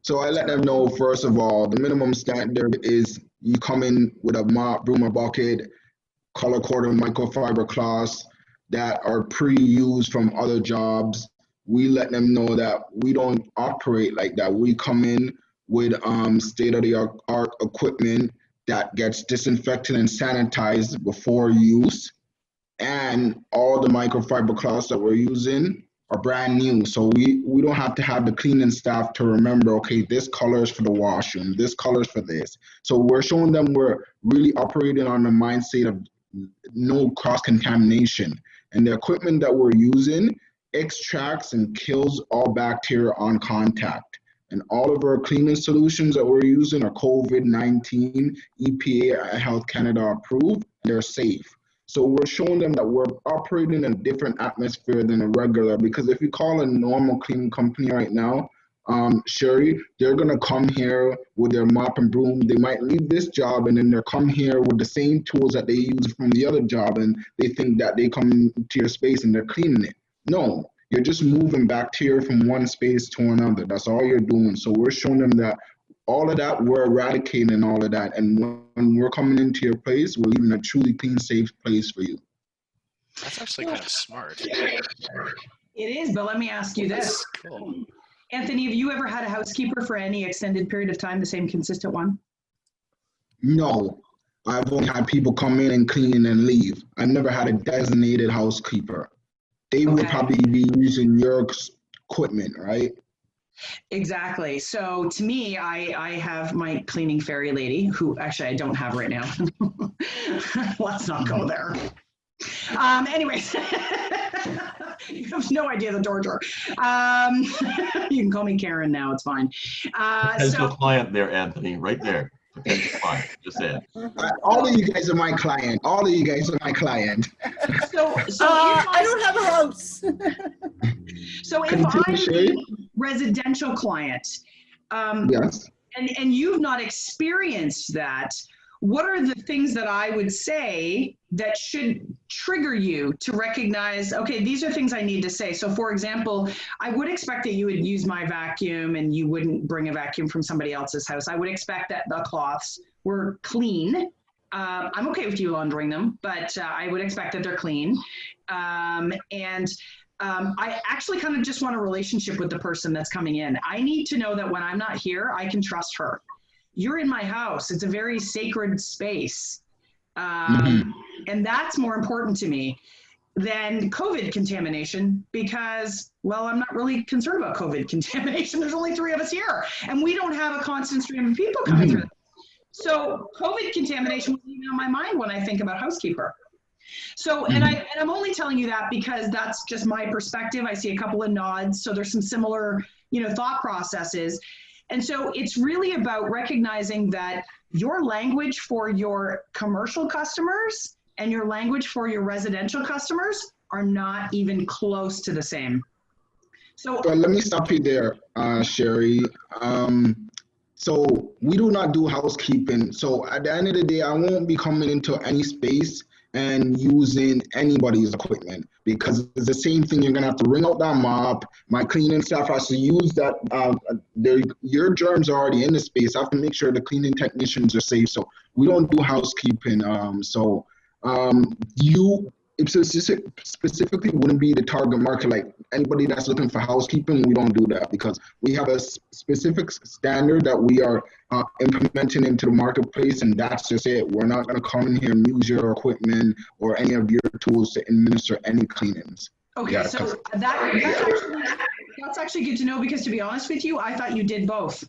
So I let them know, first of all, the minimum standard is you come in with a mop, broom, or bucket, color-coded microfiber cloths that are pre-used from other jobs. We let them know that we don't operate like that. We come in with state-of-the-art equipment that gets disinfected and sanitized before use. And all the microfiber cloths that we're using are brand new. So we don't have to have the cleaning staff to remember, okay, this color is for the washroom, this color is for this. So we're showing them we're really operating on the mindset of no cross-contamination. And the equipment that we're using extracts and kills all bacteria on contact. And all of our cleaning solutions that we're using are COVID-19 EPA Health Canada approved. They're safe. So we're showing them that we're operating in a different atmosphere than a regular, because if you call a normal cleaning company right now, Sherri, they're gonna come here with their mop and broom. They might leave this job and then they'll come here with the same tools that they use from the other job, and they think that they come into your space and they're cleaning it. No, you're just moving bacteria from one space to another. That's all you're doing. So we're showing them that all of that, we're eradicating all of that. And when we're coming into your place, we're leaving a truly clean, safe place for you. That's actually kind of smart. It is, but let me ask you this. That's cool. Anthony, have you ever had a housekeeper for any extended period of time, the same consistent one? No, I've only had people come in and clean and leave. I've never had a designated housekeeper. They would probably be using your equipment, right? Exactly. So to me, I have my cleaning fairy lady, who actually I don't have right now. Let's not go there. Anyways, you have no idea the door. You can call me Karen now. It's fine. Potential client there, Anthony, right there. Potential client. Just saying. All of you guys are my client. All of you guys are my client. So I don't have a house. So if I'm a residential client, yes, and you've not experienced that, what are the things that I would say that should trigger you to recognize, okay, these are things I need to say? So for example, I would expect that you would use my vacuum and you wouldn't bring a vacuum from somebody else's house. I would expect that the cloths were clean. I'm okay with you laundering them, but I would expect that they're clean. I actually kind of just want a relationship with the person that's coming in. I need to know that when I'm not here, I can trust her. You're in my house. It's a very sacred space. And that's more important to me than COVID contamination, because, well, I'm not really concerned about COVID contamination. There's only 3 of us here, and we don't have a constant stream of people coming through. So COVID contamination was even on my mind when I think about housekeeper. So, and I'm only telling you that because that's just my perspective. I see a couple of nods. So there's some similar, thought processes. And so it's really about recognizing that your language for your commercial customers and your language for your residential customers are not even close to the same. So let me stop you there, Sherri. So we do not do housekeeping. So at the end of the day, I won't be coming into any space and using anybody's equipment, because it's the same thing. You're gonna have to wring out that mop. My cleaning staff has to use that. Your germs are already in the space. I have to make sure the cleaning technicians are safe. So we don't do housekeeping. You specifically wouldn't be the target market. Like anybody that's looking for housekeeping, we don't do that, because we have a specific standard that we are implementing into the marketplace, and that's just it. We're not going to come in here and use your equipment or any of your tools to administer any cleanings. Okay, yeah, so that's actually good to know, because to be honest with you, I thought you did both.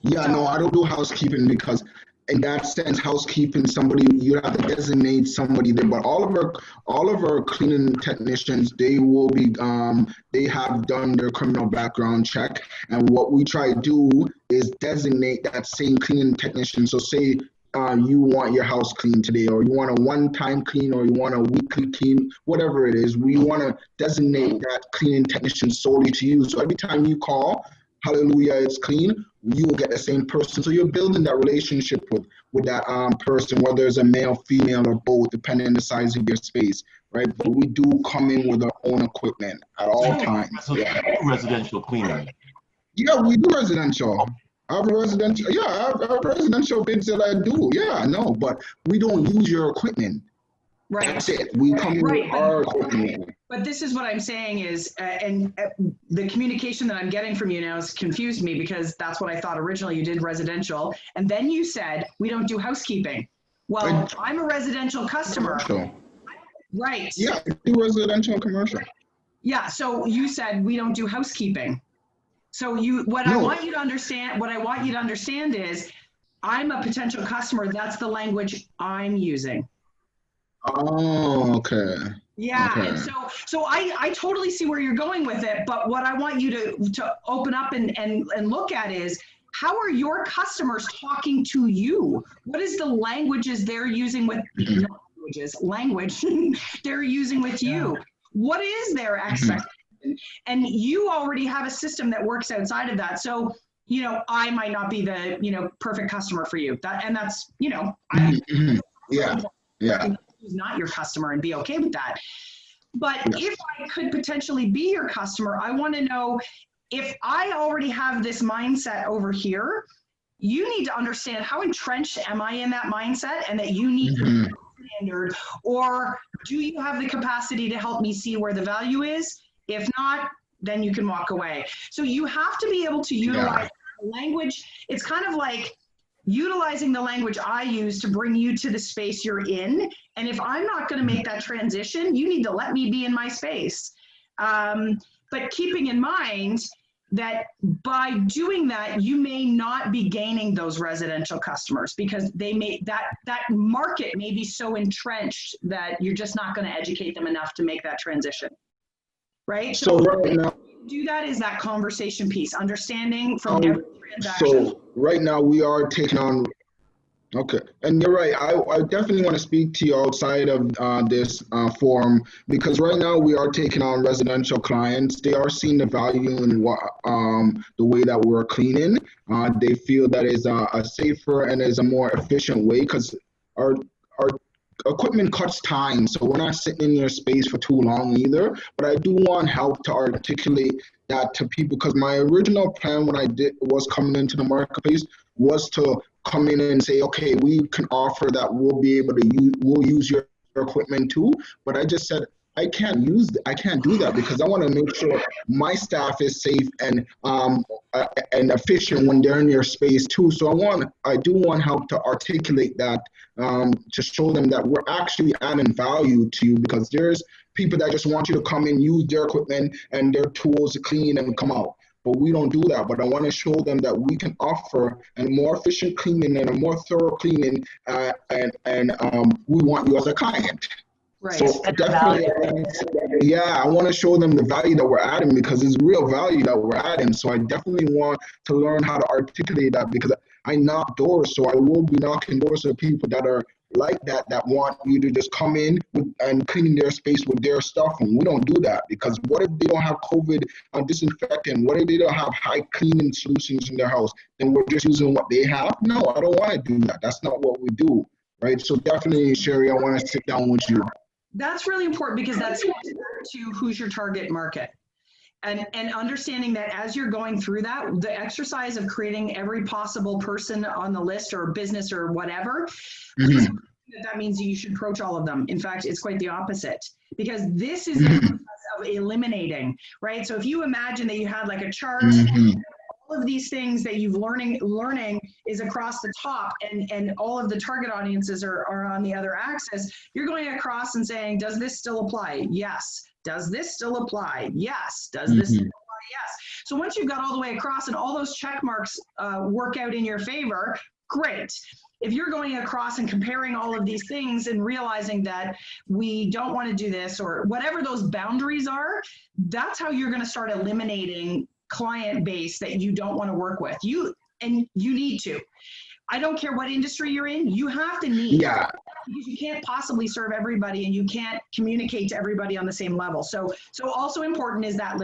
Yeah, no, I don't do housekeeping, because in that sense, housekeeping, you have to designate somebody there. But all of our cleaning technicians, they will be they have done their criminal background check, and what we try to do is designate that same cleaning technician. So say you want your house clean today, or you want a one-time clean, or you want a weekly clean, whatever it is, we want to designate that cleaning technician solely to you. So every time you call, hallelujah, it's clean, you will get the same person. So you're building that relationship with that person, whether it's a male, female, or both, depending on the size of your space, right? But we do come in with our own equipment at all times. Yeah. Residential cleaning. Yeah, we do residential. I have residential bids that I do. Yeah, no, but we don't use your equipment. Right. That's it. We come in with our equipment. But this is what I'm saying is, the communication that I'm getting from you now has confused me, because that's what I thought originally. You did residential, and then you said we don't do housekeeping. Well, I'm a residential customer. Commercial. Right. Yeah, I do residential and commercial. Yeah, so you said we don't do housekeeping. So what I want you to understand is, I'm a potential customer. That's the language I'm using. Oh, okay. Yeah, Okay. and so I totally see where you're going with it, but what I want you to open up and look at is, how are your customers talking to you? What is the languages they're using with, not languages, language they're using with you? What is their expectation? And you already have a system that works outside of that. So, you know, I might not be the, you know, perfect customer for you. And that's, you know, I Yeah. recognize who's not your customer and be okay with that. But if I could potentially be your customer, I want to know, if I already have this mindset over here, you need to understand how entrenched am I in that mindset, and that you need to standard, or do you have the capacity to help me see where the value is? If not, then you can walk away. So you have to be able to utilize language. It's kind of like utilizing the language I use to bring you to the space you're in. And if I'm not going to make that transition, you need to let me be in my space. But keeping in mind that by doing that, you may not be gaining those residential customers, because they may, that market may be so entrenched that you're just not going to educate them enough to make that transition. Right? So right now, do that is that conversation piece, understanding from every transaction. so right now we are taking on, okay, and you're right, I definitely want to speak to you outside of this forum, because right now we are taking on residential clients. They are seeing the value in what the way that we're cleaning. They feel that is a safer and is a more efficient way, because our equipment cuts time, so we're not sitting in your space for too long either. But I do want help to articulate that to people, because my original plan when I was coming into the marketplace was to come in and say, okay, we can offer that, we'll be able to we'll use your equipment too. But I just said, I can't do that, because I want to make sure my staff is safe and efficient when they're in your space too. So I do want help to articulate that, to show them that we're actually adding value to you, because there's people that just want you to come in, use their equipment and their tools to clean and come out. But we don't do that. But I want to show them that we can offer a more efficient cleaning and a more thorough cleaning, and we want you as a client. Right. So definitely, I want to show them the value that we're adding, because it's real value that we're adding. So I definitely want to learn how to articulate that, because I knock doors. So I will be knocking doors to people that are like that want you to just come in and clean their space with their stuff. And we don't do that, because what if they don't have COVID disinfectant? What if they don't have high cleaning solutions in their house? Then we're just using what they have? No, I don't want to do that. That's not what we do, right? So definitely, Sherri, I want to sit down with you. That's really important, because that's to who's your target market. And understanding that as you're going through that, the exercise of creating every possible person on the list or business or whatever, that means you should approach all of them. In fact, it's quite the opposite, because this is the process of eliminating, right? So if you imagine that you had like a chart, all of these things that you've learning is across the top, and all of the target audiences are on the other axis, you're going across and saying, does this still apply? Yes. Does this still apply? Yes. Does this still apply? Yes. So once you've got all the way across and all those check marks work out in your favor, great. If you're going across and comparing all of these things and realizing that we don't want to do this, or whatever those boundaries are, that's how you're going to start eliminating client base that you don't want to work with. You need to. I don't care what industry you're in, you have to need. Yeah. Because you can't possibly serve everybody, and you can't communicate to everybody on the same level. So also important is that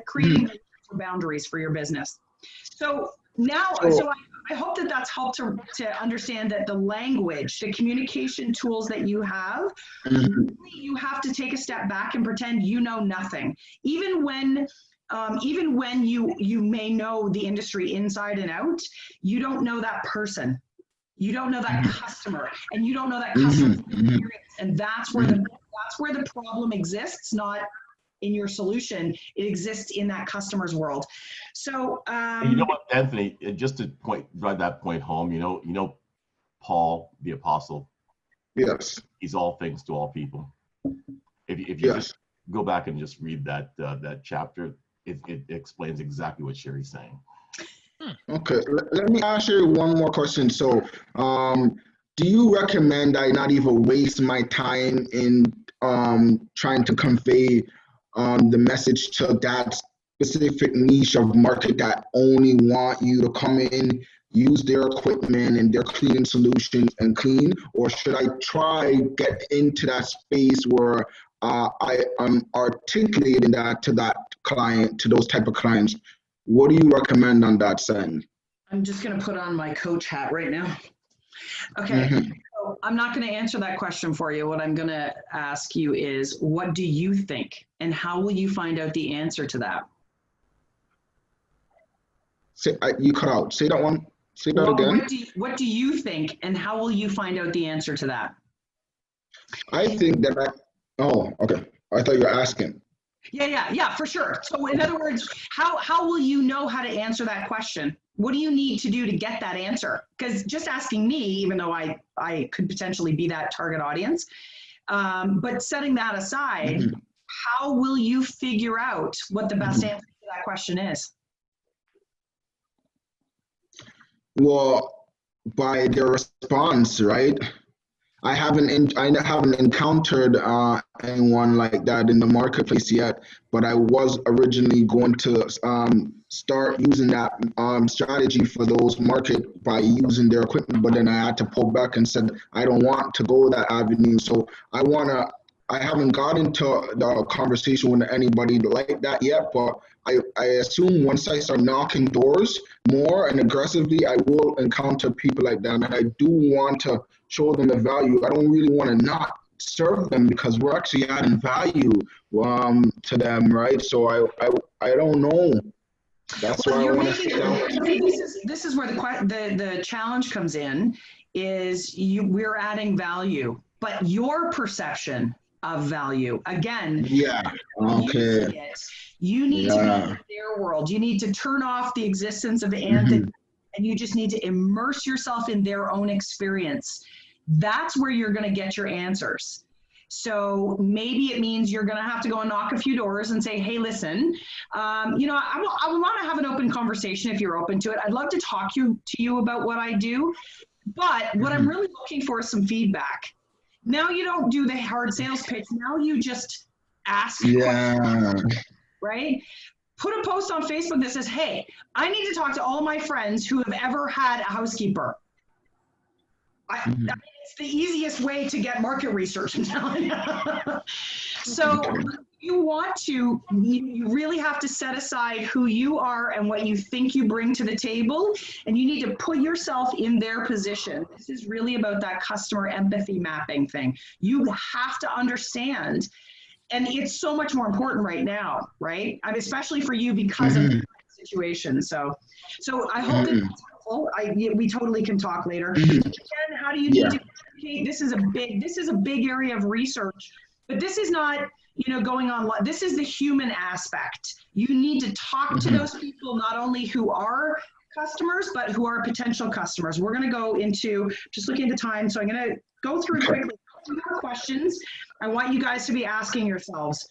creating boundaries for your business. So now, I hope that that's helped to understand that the language, the communication tools that you have, really you have to take a step back and pretend you know nothing. Even when you may know the industry inside and out, you don't know that person. You don't know that customer, and you don't know that customer experience. And that's where the problem exists, not in your solution. It exists in that customer's world. So and you know what, Anthony, just to drive that point home, you know Paul the apostle. Yes. He's all things to all people. If you just go back and just read that chapter, it explains exactly what Sherri's saying. Okay, let me ask you one more question. So, do you recommend I not even waste my time in trying to convey the message to that specific niche of market that only want you to come in, use their equipment and their cleaning solutions and clean? Or should I try get into that space where I am articulating that to that client, to those type of clients? What do you recommend on that side? I'm just going to put on my coach hat right now. Okay. So I'm not going to answer that question for you. What I'm going to ask you is, what do you think? And how will you find out the answer to that? You cut out. Say that one. Say that again. What do you think? And how will you find out the answer to that? I think that oh, okay. I thought you were asking. Yeah, for sure. So in other words, how will you know how to answer that question? What do you need to do to get that answer? Because just asking me, even though I could potentially be that target audience, but setting that aside, how will you figure out what the best answer to that question is? Well, by their response, right? I haven't encountered anyone like that in the marketplace yet, but I was originally going to start using that strategy for those market by using their equipment, but then I had to pull back and said I don't want to go that avenue. So I haven't got into the conversation with anybody like that yet, but I assume once I start knocking doors more and aggressively, I will encounter people like that. And I do want to show them the value. I don't really want to not serve them because we're actually adding value to them, right? So I don't know. That's why I want to sit down. This is where the challenge comes in, is we're adding value, but your perception of value, again, okay, you need to be in their world. You need to turn off the existence of Anthony, and you just need to immerse yourself in their own experience. That's where you're going to get your answers. So maybe it means you're going to have to go and knock a few doors and say, hey, listen, I want to have an open conversation if you're open to it. I'd love to talk to you about what I do, but what I'm really looking for is some feedback. Now you don't do the hard sales pitch. Now you just ask questions, right? Put a post on Facebook that says, hey, I need to talk to all my friends who have ever had a housekeeper. It's the easiest way to get market research, I'm telling you. So you really have to set aside who you are and what you think you bring to the table, and you need to put yourself in their position. This is really about that customer empathy mapping thing. You have to understand, and it's so much more important right now, right? I mean, especially for you because of the situation. So I hope that that's helpful. We totally can talk later. Again, how do you need to communicate? This is a big area of research, but this is not, going on. This is the human aspect. You need to talk to those people, not only who are customers, but who are potential customers. We're going to go into, just looking at the time, so I'm going to go through quickly 2 more questions. I want you guys to be asking yourselves,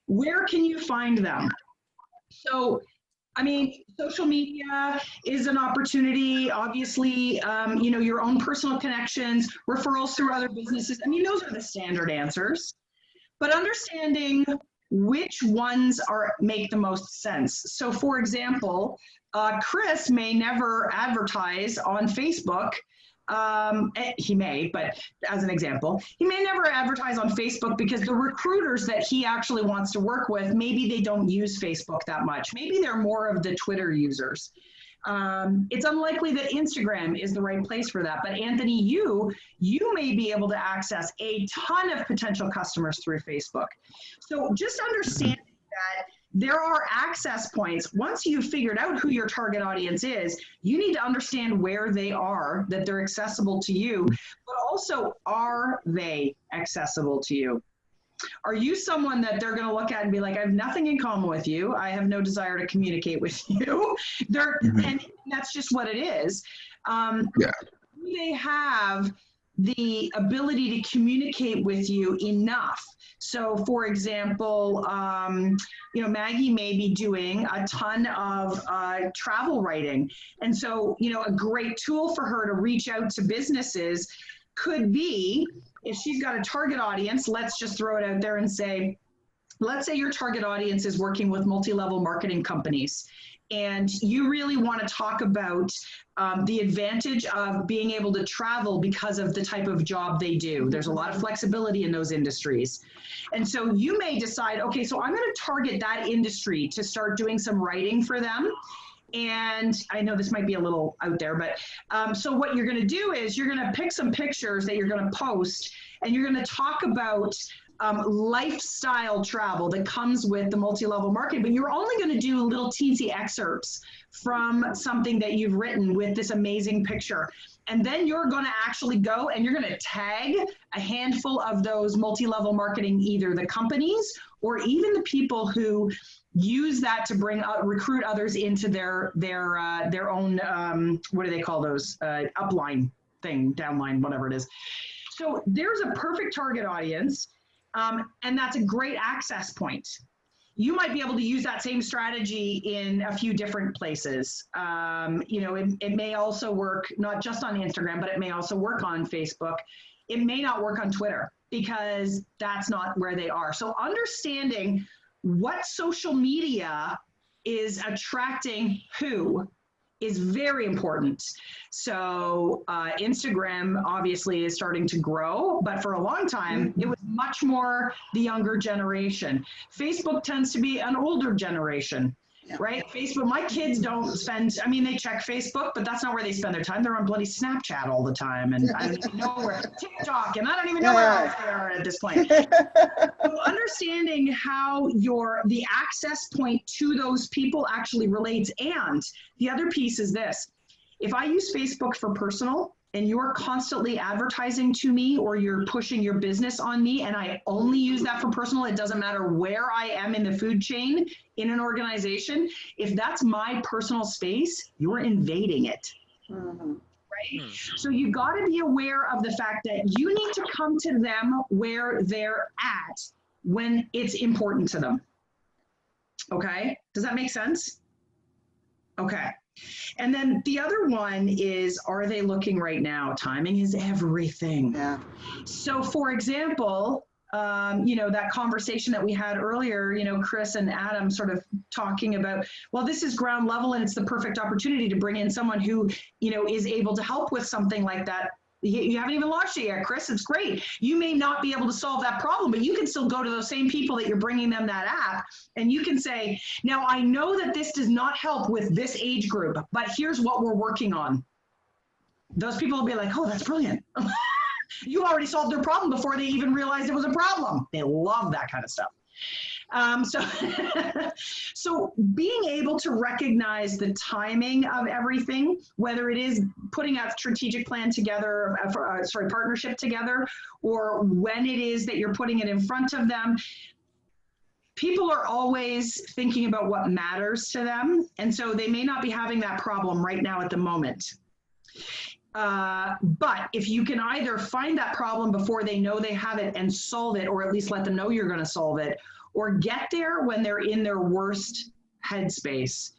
where can you find them? So, I mean, social media is an opportunity, obviously, your own personal connections, referrals through other businesses. I mean, those are the standard answers, but understanding which ones make the most sense. So for example, Chris may never advertise on Facebook. He may, but as an example, he may never advertise on Facebook because the recruiters that he actually wants to work with, maybe they don't use Facebook that much. Maybe they're more of the Twitter users. It's unlikely that Instagram is the right place for that. But Anthony, you may be able to access a ton of potential customers through Facebook. So just understanding that there are access points. Once you've figured out who your target audience is, you need to understand where they are, that they're accessible to you, but also, are they accessible to you? Are you someone that they're going to look at and be like, I have nothing in common with you. I have no desire to communicate with you. And that's just what it is. Do they have the ability to communicate with you enough? So for example, Maggie may be doing a ton of travel writing. And so, a great tool for her to reach out to businesses could be, if she's got a target audience, let's just throw it out there and say, let's say your target audience is working with multi-level marketing companies, and you really want to talk about the advantage of being able to travel because of the type of job they do. There's a lot of flexibility in those industries. And so you may decide, okay, so I'm going to target that industry to start doing some writing for them. And I know this might be a little out there, but so what you're going to do is you're going to pick some pictures that you're going to post, and you're going to talk about lifestyle travel that comes with the multi-level marketing, but you're only going to do little teensy excerpts from something that you've written with this amazing picture. And then you're going to actually go and you're going to tag a handful of those multi-level marketing, either the companies or even the people who use that to bring recruit others into their own, what do they call those? Upline thing, downline, whatever it is. So there's a perfect target audience. And that's a great access point. You might be able to use that same strategy in a few different places. You know, it may also work not just on Instagram, but it may also work on Facebook. It may not work on Twitter because that's not where they are. So understanding what social media is attracting who is very important. So Instagram obviously is starting to grow, but for a long time, it was much more the younger generation. Facebook tends to be an older generation, right? Facebook, my kids don't spend, I mean, they check Facebook, but that's not where they spend their time. They're on bloody Snapchat all the time. And I don't even know where, TikTok, and I don't even know where else they are at this point. So understanding how the access point to those people actually relates. And the other piece is this: if I use Facebook for personal and you're constantly advertising to me or you're pushing your business on me and I only use that for personal, it doesn't matter where I am in the food chain in an organization, if that's my personal space, you're invading it. Right? So you got to be aware of the fact that you need to come to them where they're at when it's important to them. Okay? Does that make sense? Okay. And then the other one is, are they looking right now? Timing is everything. Yeah. So for example, you know, that conversation that we had earlier, you know, Chris and Adam sort of talking about, well, this is ground level and it's the perfect opportunity to bring in someone who, you know, is able to help with something like that. You haven't even launched it yet, Chris. It's great. You may not be able to solve that problem, but you can still go to those same people that you're bringing them that app, and you can say, now I know that this does not help with this age group, but here's what we're working on. Those people will be like, oh, that's brilliant. You already solved their problem before they even realized it was a problem. They love that kind of stuff. So being able to recognize the timing of everything, whether it is putting a strategic plan together, partnership together, or when it is that you're putting it in front of them, people are always thinking about what matters to them. And so they may not be having that problem right now at the moment. But if you can either find that problem before they know they have it and solve it, or at least let them know you're going to solve it, or get there when they're in their worst headspace.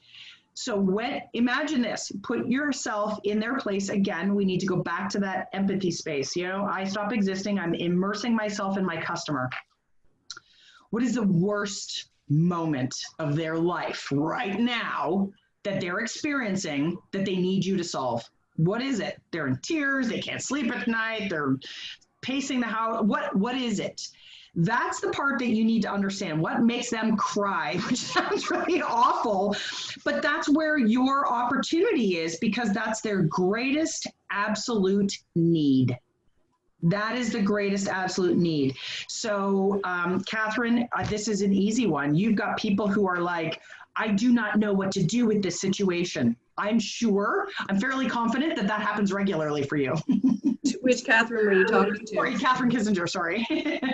So imagine this, put yourself in their place. Again, we need to go back to that empathy space. You know, I stop existing, I'm immersing myself in my customer. What is the worst moment of their life right now that they're experiencing that they need you to solve? What is it? They're in tears, they can't sleep at night, they're pacing the house. What is it? That's the part that you need to understand. What makes them cry, which sounds really awful, but that's where your opportunity is, because that's their greatest absolute need. That is the greatest absolute need. So, Catherine, this is an easy one. You've got people who are like, I do not know what to do with this situation. I'm fairly confident that that happens regularly for you. Which Catherine were you talking to? Sorry, Catherine Kissinger, sorry.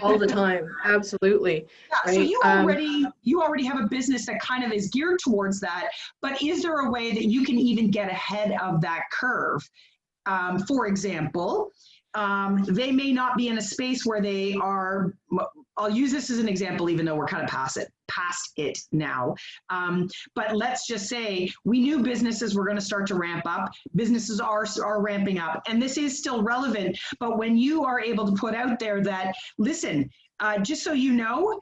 All the time, absolutely. Yeah, right? So you already have a business that kind of is geared towards that, but is there a way that you can even get ahead of that curve? For example, they may not be in a space where they are I'll use this as an example, even though we're kind of past it now. But let's just say we knew businesses were going to start to ramp up. Businesses are ramping up, and this is still relevant. But when you are able to put out there that, listen, just so you know,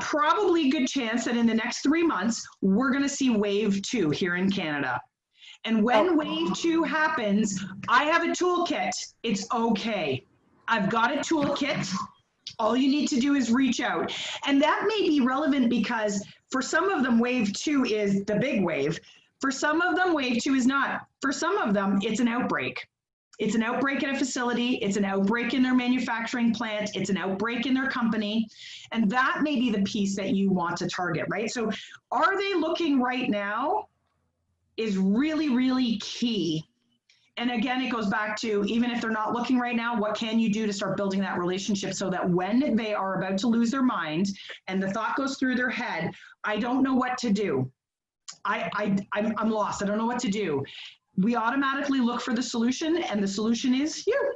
probably a good chance that in the next 3 months, we're going to see wave 2 here in Canada. And when wave 2 happens, I have a toolkit. It's okay. I've got a toolkit. All you need to do is reach out. And that may be relevant because for some of them, wave 2 is the big wave. For some of them, wave 2 is not. For some of them, it's an outbreak. It's an outbreak in a facility. It's an outbreak in their manufacturing plant. It's an outbreak in their company. And that may be the piece that you want to target, right? So are they looking right now is really, really key. And again, it goes back to, even if they're not looking right now, what can you do to start building that relationship so that when they are about to lose their mind and the thought goes through their head, I don't know what to do. I'm lost. I don't know what to do. We automatically look for the solution, and the solution is you.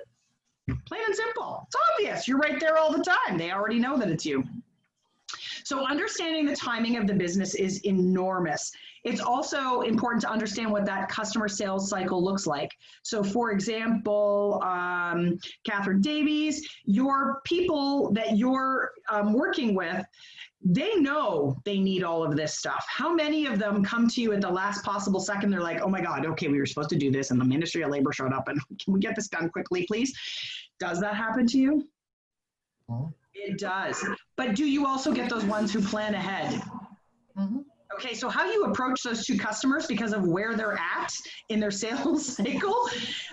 Plain and simple. It's obvious. You're right there all the time. They already know that it's you. So understanding the timing of the business is enormous. It's also important to understand what that customer sales cycle looks like. So for example, Catherine Davies, your people that you're working with, they know they need all of this stuff. How many of them come to you at the last possible second? They're like, oh my God, okay, we were supposed to do this and the Ministry of Labor showed up and can we get this done quickly, please? Does that happen to you? It does. But do you also get those ones who plan ahead? Mm-hmm. Okay, so how you approach those two customers because of where they're at in their sales cycle.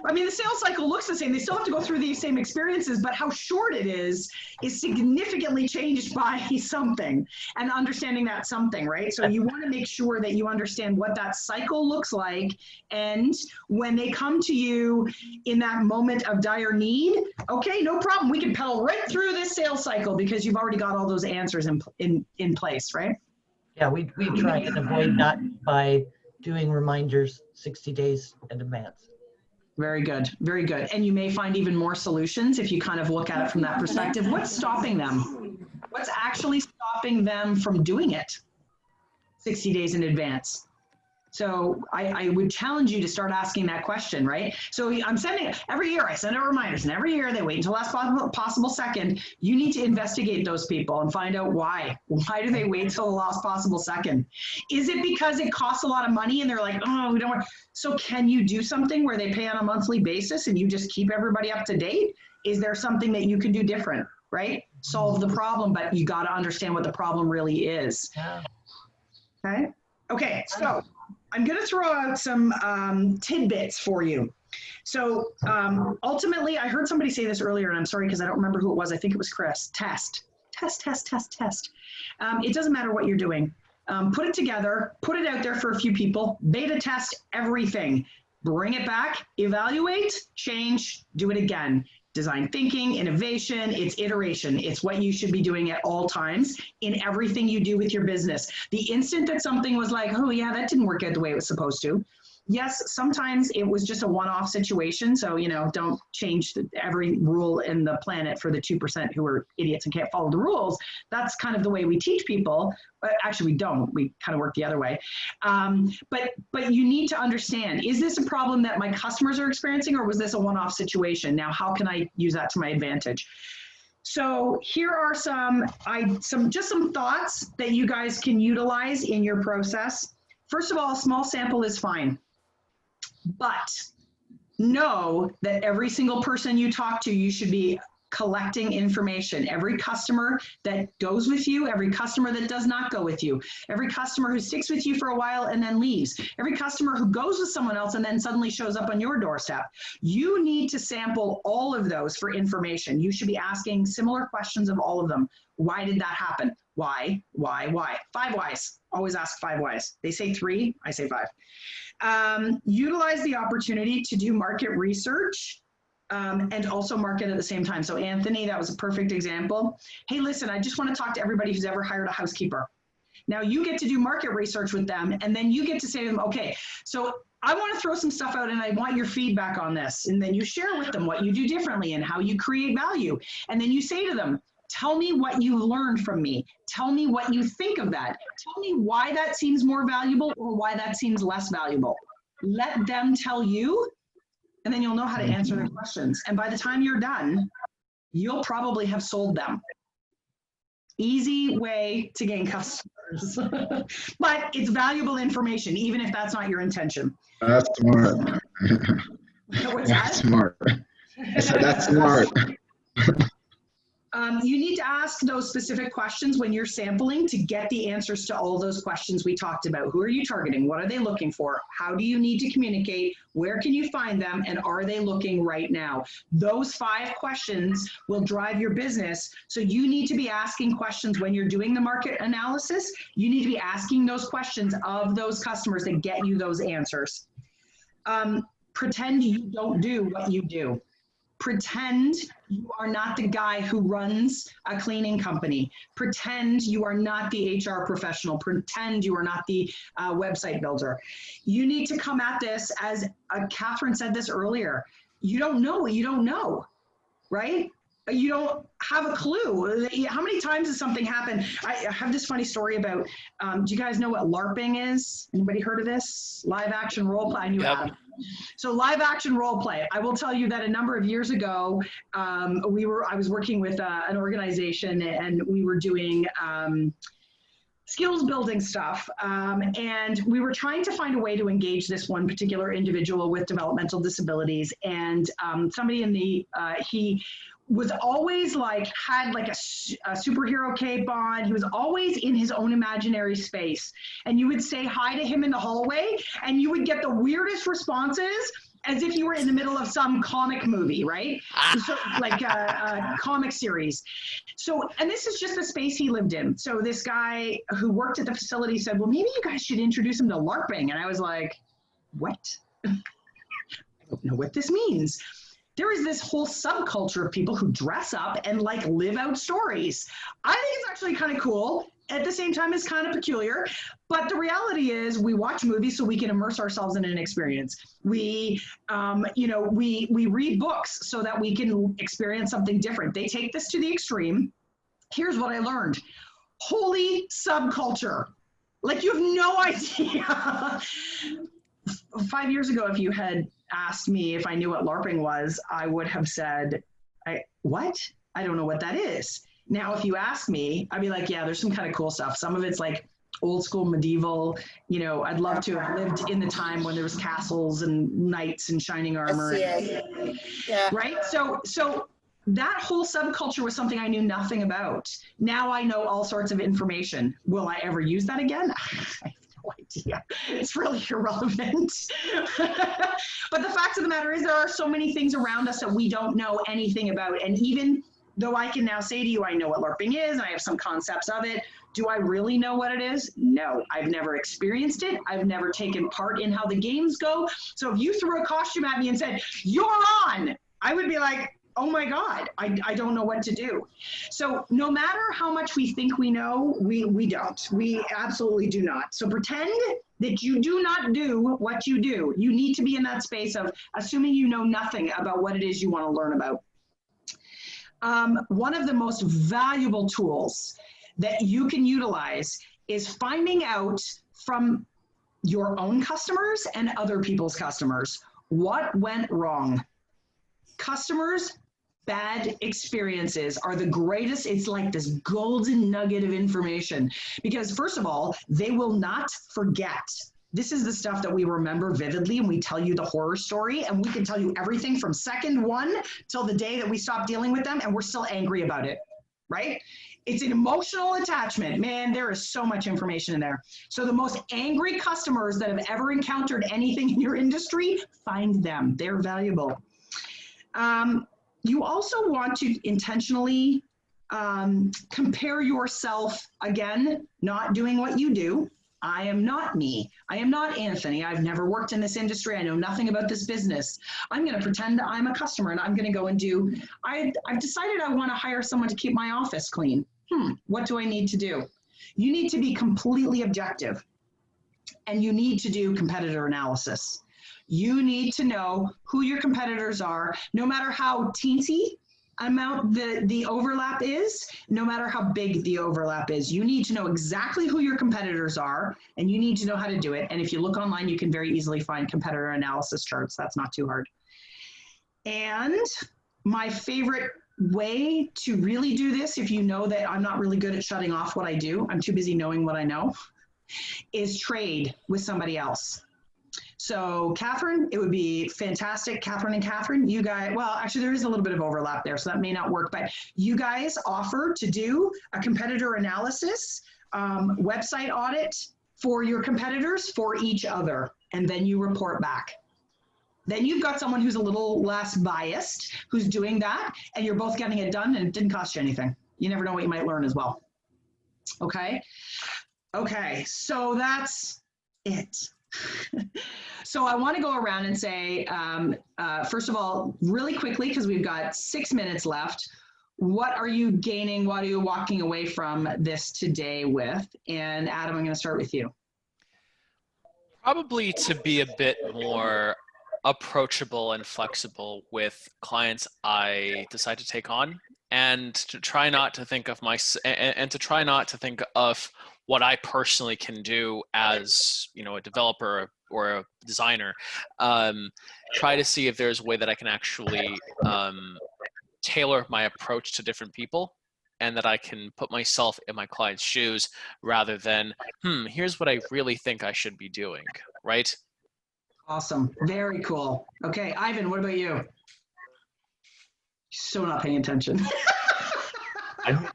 I mean, the sales cycle looks the same. They still have to go through these same experiences, but how short it is significantly changed by something and understanding that something, right? So you want to make sure that you understand what that cycle looks like. And when they come to you in that moment of dire need, okay, no problem. We can pedal right through this sales cycle because you've already got all those answers in place, right? Yeah, we try and avoid that by doing reminders 60 days in advance. Very good, very good. And you may find even more solutions if you kind of look at it from that perspective. What's stopping them? What's actually stopping them from doing it 60 days in advance? So I would challenge you to start asking that question, right? So I'm sending, every year I send out reminders, and every year they wait until last possible second. You need to investigate those people and find out why. Why do they wait till the last possible second? Is it because it costs a lot of money and they're like, oh, we don't want, so can you do something where they pay on a monthly basis and you just keep everybody up to date? Is there something that you can do different, right? Solve the problem, but you got to understand what the problem really is. Okay? Okay, so I'm going to throw out some tidbits for you. So ultimately, I heard somebody say this earlier, and I'm sorry because I don't remember who it was. I think it was Chris. Test. It doesn't matter what you're doing. Put it together, put it out there for a few people, beta test everything. Bring it back, evaluate, change, do it again. Design thinking, innovation, it's iteration. It's what you should be doing at all times in everything you do with your business. The instant that something was like, oh yeah, that didn't work out the way it was supposed to. Yes, sometimes it was just a one-off situation. So, you know, don't change every rule in the planet for the 2% who are idiots and can't follow the rules. That's kind of the way we teach people. But actually, we don't. We kind of work the other way. But you need to understand, is this a problem that my customers are experiencing, or was this a one-off situation? Now, how can I use that to my advantage? So here are some thoughts that you guys can utilize in your process. First of all, a small sample is fine. But know that every single person you talk to, you should be collecting information. Every customer that goes with you, every customer that does not go with you, every customer who sticks with you for a while and then leaves, every customer who goes with someone else and then suddenly shows up on your doorstep. You need to sample all of those for information. You should be asking similar questions of all of them. Why did that happen? Why? 5 whys. Always ask 5 whys. They say 3, I say 5. Utilize the opportunity to do market research and also market at the same time. So Anthony, that was a perfect example. Hey, listen, I just want to talk to everybody who's ever hired a housekeeper. Now you get to do market research with them, and then you get to say to them, okay, so I want to throw some stuff out and I want your feedback on this. And then you share with them what you do differently and how you create value. And then you say to them, Tell me what you learned from me. Tell me what you think of that. Tell me why that seems more valuable or why that seems less valuable. Let them tell you, and then you'll know how to answer their questions. And by the time you're done, you'll probably have sold them. Easy way to gain customers. But it's valuable information, even if that's not your intention. That's smart. What's That's that? smart. I said that's smart. You need to ask those specific questions when you're sampling to get the answers to all those questions we talked about. Who are you targeting? What are they looking for? How do you need to communicate? Where can you find them? And are they looking right now? Those 5 questions will drive your business. So you need to be asking questions when you're doing the market analysis. You need to be asking those questions of those customers that get you those answers. Pretend you don't do what you do. Pretend you are not the guy who runs a cleaning company. Pretend you are not the HR professional. Pretend you are not the website builder. You need to come at this as Catherine said this earlier. You don't know what you don't know, right? You don't have a clue. How many times has something happened? I have this funny story about, do you guys know what LARPing is? Anybody heard of this? Live action role play. I knew Adam. So live action role play. I will tell you that a number of years ago, I was working with an organization and we were doing skills building stuff. And we were trying to find a way to engage this one particular individual with developmental disabilities. And somebody in the, he was always like, had like a superhero cape on. He was always in his own imaginary space. And you would say hi to him in the hallway and you would get the weirdest responses as if you were in the middle of some comic movie, right? So, like a comic series. So, and this is just the space he lived in. So this guy who worked at the facility said, well, maybe you guys should introduce him to LARPing. And I was like, what? I don't know what this means. There is this whole subculture of people who dress up and like live out stories. I think it's actually kind of cool. At the same time, it's kind of peculiar. But the reality is we watch movies so we can immerse ourselves in an experience. We, we read books so that we can experience something different. They take this to the extreme. Here's what I learned. Holy subculture. Like you have no idea. 5 years ago, if you had asked me if I knew what LARPing was, I would have said, what? I don't know what that is. Now, if you ask me, I'd be like, yeah, there's some kind of cool stuff. Some of it's like old school medieval, I'd love to have lived in the time when there was castles and knights and shining armor. Yeah. Right? So that whole subculture was something I knew nothing about. Now I know all sorts of information. Will I ever use that again? I have no idea. It's really irrelevant. But the fact of the matter is there are so many things around us that we don't know anything about. And even though I can now say to you, I know what LARPing is, and I have some concepts of it, do I really know what it is? No, I've never experienced it. I've never taken part in how the games go. So if you threw a costume at me and said, you're on, I would be like, oh my God, I don't know what to do. So no matter how much we think we know, we don't. We absolutely do not. So pretend that you do not do what you do. You need to be in that space of assuming you know nothing about what it is you want to learn about. One of the most valuable tools that you can utilize is finding out from your own customers and other people's customers what went wrong. Customers' bad experiences are the greatest. It's like this golden nugget of information because, first of all, they will not forget. This is the stuff that we remember vividly, and we tell you the horror story, and we can tell you everything from second one till the day that we stop dealing with them, and we're still angry about it, right? It's an emotional attachment. Man, there is so much information in there. So the most angry customers that have ever encountered anything in your industry, find them. They're valuable. You also want to intentionally compare yourself, again, not doing what you do. I am not me. I am not Anthony. I've never worked in this industry. I know nothing about this business. I'm going to pretend I'm a customer and I'm going to go and do, I've decided I want to hire someone to keep my office clean. What do I need to do? You need to be completely objective and you need to do competitor analysis. You need to know who your competitors are, no matter how teensy amount the overlap is, no matter how big the overlap is. You need to know exactly who your competitors are, and you need to know how to do it. And if you look online, you can very easily find competitor analysis charts. That's not too hard. And my favorite way to really do this, if you know that I'm not really good at shutting off what I do, I'm too busy knowing what I know, is trade with somebody else. So Catherine, it would be fantastic. Catherine and Catherine, you guys, well, actually there is a little bit of overlap there, so that may not work, but you guys offer to do a competitor analysis, website audit for your competitors for each other, and then you report back. Then you've got someone who's a little less biased, who's doing that, and you're both getting it done, and it didn't cost you anything. You never know what you might learn as well. Okay? Okay, so that's it. So I want to go around and say, first of all, really quickly, because we've got 6 minutes left, what are you gaining? What are you walking away from this today with? And Adam, I'm going to start with you. Probably to be a bit more approachable and flexible with clients I decide to take on, and to try not to think of what I personally can do as, you know, a developer or a designer. Try to see if there's a way that I can actually tailor my approach to different people, and that I can put myself in my client's shoes rather than, here's what I really think I should be doing, right? Awesome. Very cool. Okay, Ivan, what about you? So not paying attention.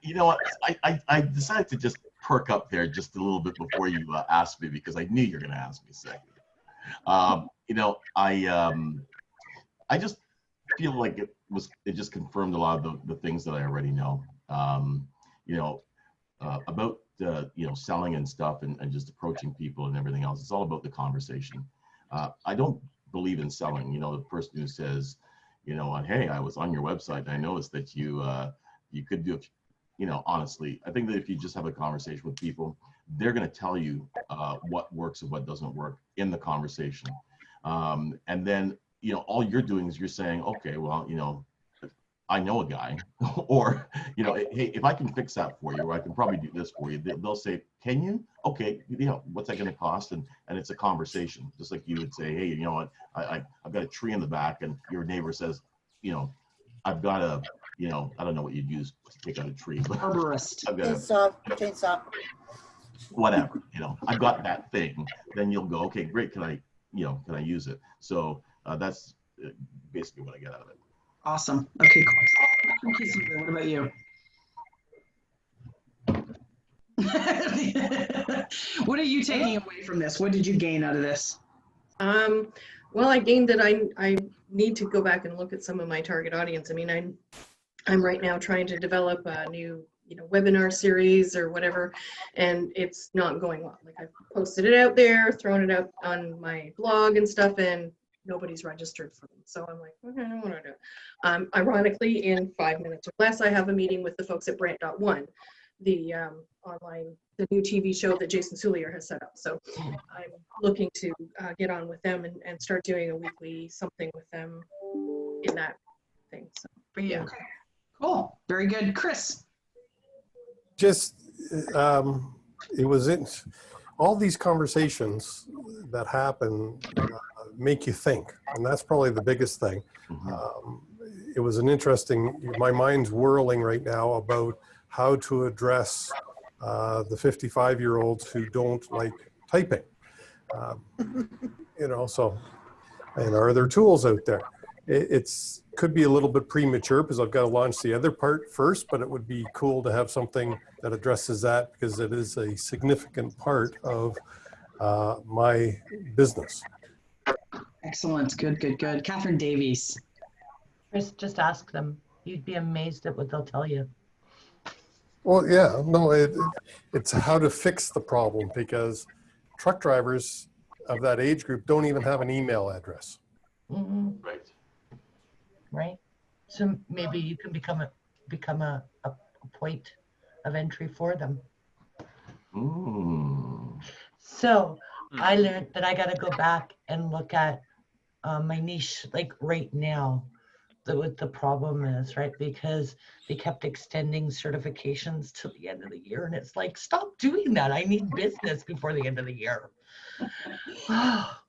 You know what? I decided to just perk up there just a little bit before you asked me, because I knew you were going to ask me a second. You know, I just feel like it just confirmed a lot of the things that I already know. You know, about you know, selling and stuff, and just approaching people and everything else. It's all about the conversation. I don't believe in selling. You know, the person who says, you know, hey, I was on your website and I noticed that you could do, you know, honestly, I think that if you just have a conversation with people, they're going to tell you what works and what doesn't work in the conversation. And then, you know, all you're doing is you're saying, okay, well, you know, I know a guy, or, you know, hey, if I can fix that for you, or I can probably do this for you, they'll say, can you? Okay, you know, what's that going to cost? And it's a conversation, just like you would say, hey, you know what, I've got a tree in the back, and your neighbor says, you know, I've got a, you know, I don't know what you'd use to take out a tree, but Arborist. I've got Chainsaw. whatever, you know, I've got that thing. Then you'll go, okay, great, can I use it? So that's basically what I get out of it. Awesome. Okay, cool. What about you? What are you taking away from this? What did you gain out of this? Well, I gained that I need to go back and look at some of my target audience. I mean, I'm right now trying to develop a new, you know, webinar series or whatever, and it's not going well. Like, I've posted it out there, thrown it out on my blog and stuff, and nobody's registered for them. So I'm like, okay, I don't want to do it. Ironically, in 5 minutes or less, I have a meeting with the folks at Brant.one, the the new TV show that Jason Soulier has set up. So I'm looking to get on with them and start doing a weekly something with them in that thing. So For you. Okay. Cool. Very good. Chris. Just, it was in all these conversations that happen make you think, and that's probably the biggest thing. It was an interesting, my mind's whirling right now about how to address the 55-year-olds who don't like typing. You know, so, and are there tools out there? It's could be a little bit premature because I've got to launch the other part first, but it would be cool to have something that addresses that, because it is a significant part of my business. Excellent. Good, good, good. Catherine Davies. Chris, just ask them. You'd be amazed at what they'll tell you. Well, yeah, no, it's how to fix the problem, because truck drivers of that age group don't even have an email address. Right. Right. So maybe you can become a point of entry for them. So I learned that I got to go back and look at my niche, like right now. what the problem is, right? Because they kept extending certifications to the end of the year, and it's like, stop doing that. I need business before the end of the year.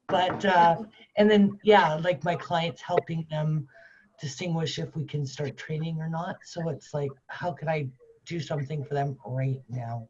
But and then yeah, like my clients, helping them distinguish if we can start training or not. So it's like, how could I do something for them right now?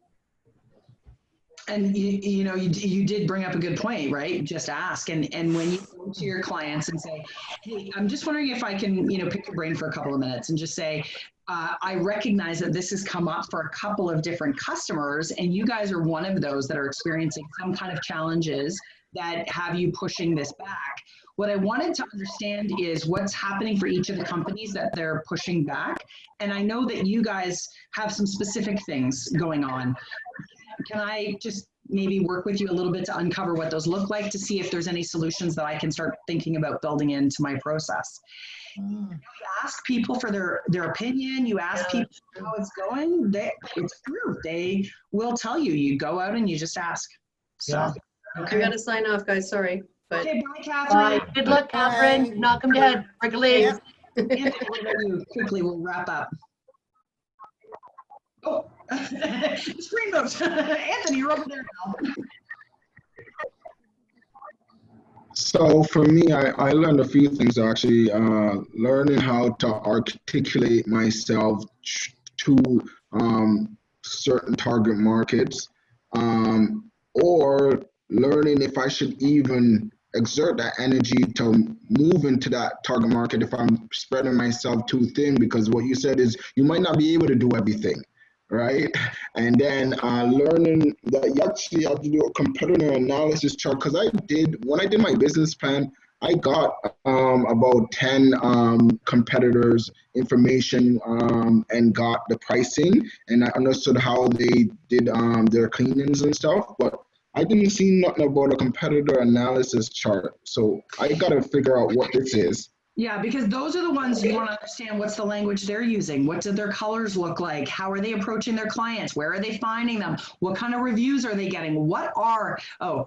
And you did bring up a good point, right? Just ask. And when you go to your clients and say, hey, I'm just wondering if I can, pick your brain for a couple of minutes and just say, I recognize that this has come up for a couple of different customers, and you guys are one of those that are experiencing some kind of challenges that have you pushing this back. What I wanted to understand is what's happening for each of the companies that they're pushing back. And I know that you guys have some specific things going on. Can I just maybe work with you a little bit to uncover what those look like, to see if there's any solutions that I can start thinking about building into my process? You ask people for their opinion. You ask people how it's going. It's true. They will tell you. You go out and you just ask. So, I got to sign off, guys. Sorry. But okay, bye, Catherine. Bye. Good luck, Catherine. Knock them dead. Break a leg. Anthony, what about you? Quickly, we'll wrap up. Oh, the screen moved. Anthony, you're over there now. So for me, I learned a few things actually. Learning how to articulate myself to certain target markets, or learning if I should even exert that energy to move into that target market if I'm spreading myself too thin, because what you said is you might not be able to do everything, right? And then learning that you actually have to do a competitor analysis chart, because when I did my business plan, I got about 10 competitors information and got the pricing, and I understood how they did their cleanings and stuff, but I didn't see nothing about a competitor analysis chart. So I got to figure out what this is. Yeah, because those are the ones you want to understand. What's the language they're using? What do their colors look like? How are they approaching their clients? Where are they finding them? What kind of reviews are they getting? I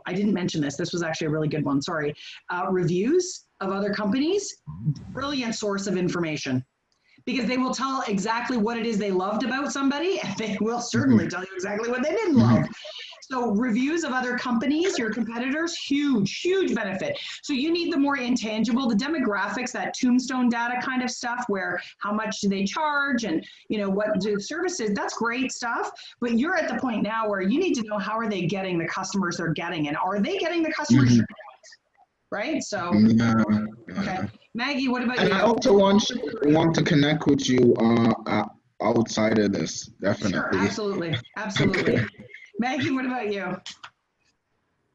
didn't mention this. This was actually a really good one. Sorry. Reviews of other companies, brilliant source of information, because they will tell exactly what it is they loved about somebody, and they will certainly tell you exactly what they didn't love. So reviews of other companies, your competitors, huge, huge benefit. So you need the more intangible, the demographics, that tombstone data kind of stuff, where how much do they charge and what do services, that's great stuff. But you're at the point now where you need to know, how are they getting the customers they're getting, and are they getting the customers you're getting? Right? So, okay. Maggie, what about you? And I also want to connect with you outside of this, definitely. Sure, absolutely. Absolutely. Maggie, what about you?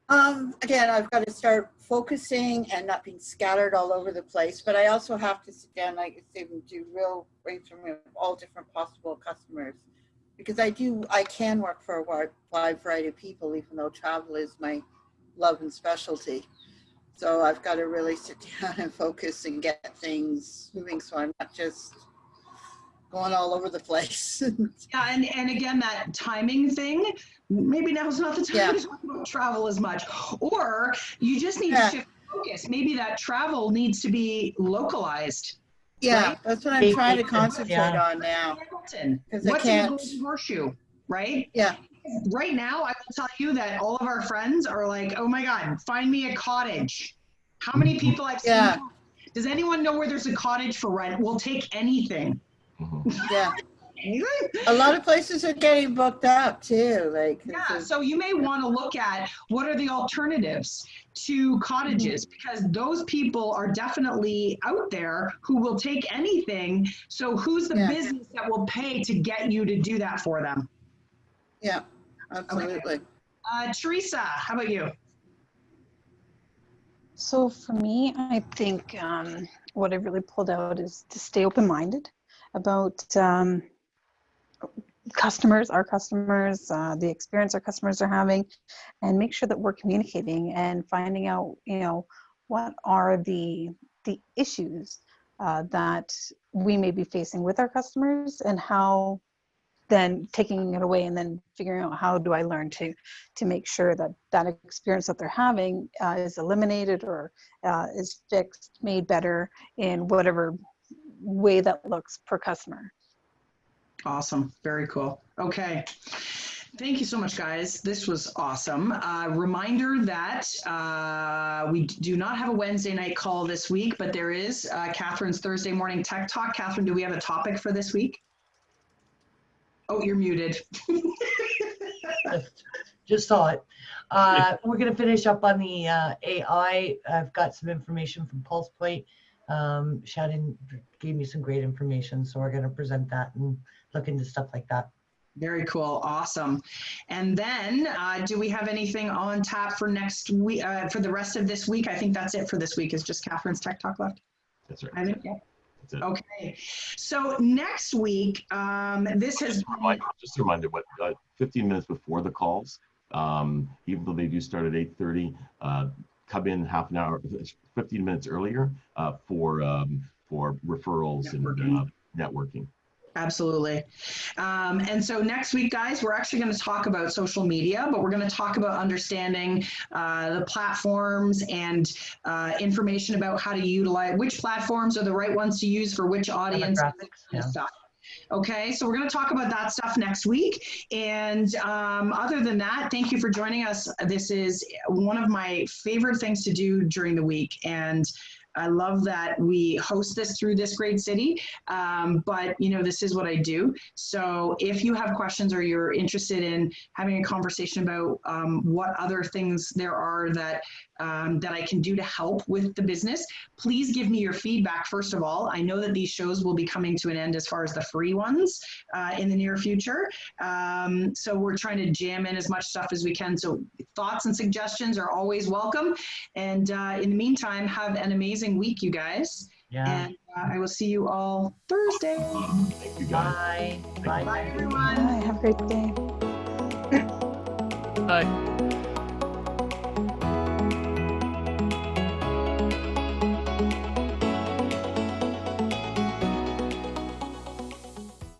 Again, I've got to start focusing and not being scattered all over the place, but I also have to sit down, like I say, and do real brainstorming of all different possible customers, because I can work for a wide variety of people, even though travel is my love and specialty. So I've got to really sit down and focus and get things moving, so I'm not just going all over the place. Yeah, and again, that timing thing, maybe now's not the time to talk about travel as much. Or you just need to shift focus. Maybe that travel needs to be localized. Yeah, right? that's what I'm trying to concentrate on now. What's in the Golden Horseshoe, right? Yeah. Right now, I will tell you that all of our friends are like, oh my God, find me a cottage. How many people I've seen? Yeah. Does anyone know where there's a cottage for rent? We'll take anything. Yeah. A lot of places are getting booked up too. So you may want to look at what are the alternatives to cottages, because those people are definitely out there who will take anything. So who's the business that will pay to get you to do that for them? Yeah, absolutely. Okay. Teresa, how about you? So for me, I think what I really pulled out is to stay open-minded about our customers, the experience our customers are having, and make sure that we're communicating and finding out, what are the issues that we may be facing with our customers, and how then taking it away and then figuring out how do I learn to make sure that experience that they're having is eliminated or is fixed, made better in whatever way that looks per customer. Awesome. Very cool. Okay. Thank you so much, guys. This was awesome. Reminder that we do not have a Wednesday night call this week, but there is Catherine's Thursday morning tech talk. Catherine, do we have a topic for this week? Oh, you're muted. Just saw it. We're going to finish up on the AI. I've got some information from PulsePlate. Shannon gave me some great information, so we're going to present that and look into stuff like that. Very cool. Awesome. And then do we have anything on tap for next week, for the rest of this week? I think that's it for this week. Is just Catherine's Tech Talk left? That's right. I think, yeah. That's it. Okay. So next week, this has Just a reminder, what 15 minutes before the calls, even though they do start at 8:30, come in half an hour, 15 minutes earlier for referrals and networking. Absolutely. And so next week, guys, we're actually going to talk about social media, but we're going to talk about understanding the platforms and information about how to utilize which platforms are the right ones to use for which audience and stuff. Okay, so we're going to talk about that stuff next week. And other than that, thank you for joining us. This is one of my favorite things to do during the week. And I love that we host this through this great city, but you know, this is what I do. So if you have questions or you're interested in having a conversation about what other things there are that I can do to help with the business, please give me your feedback. First of all, I know that these shows will be coming to an end as far as the free ones in the near future. So we're trying to jam in as much stuff as we can. So thoughts and suggestions are always welcome. And in the meantime, have an amazing week, you guys. Yeah. And I will see you all Thursday. Thank you, guys. Bye. Bye, everyone. Bye. Have a great day. Bye.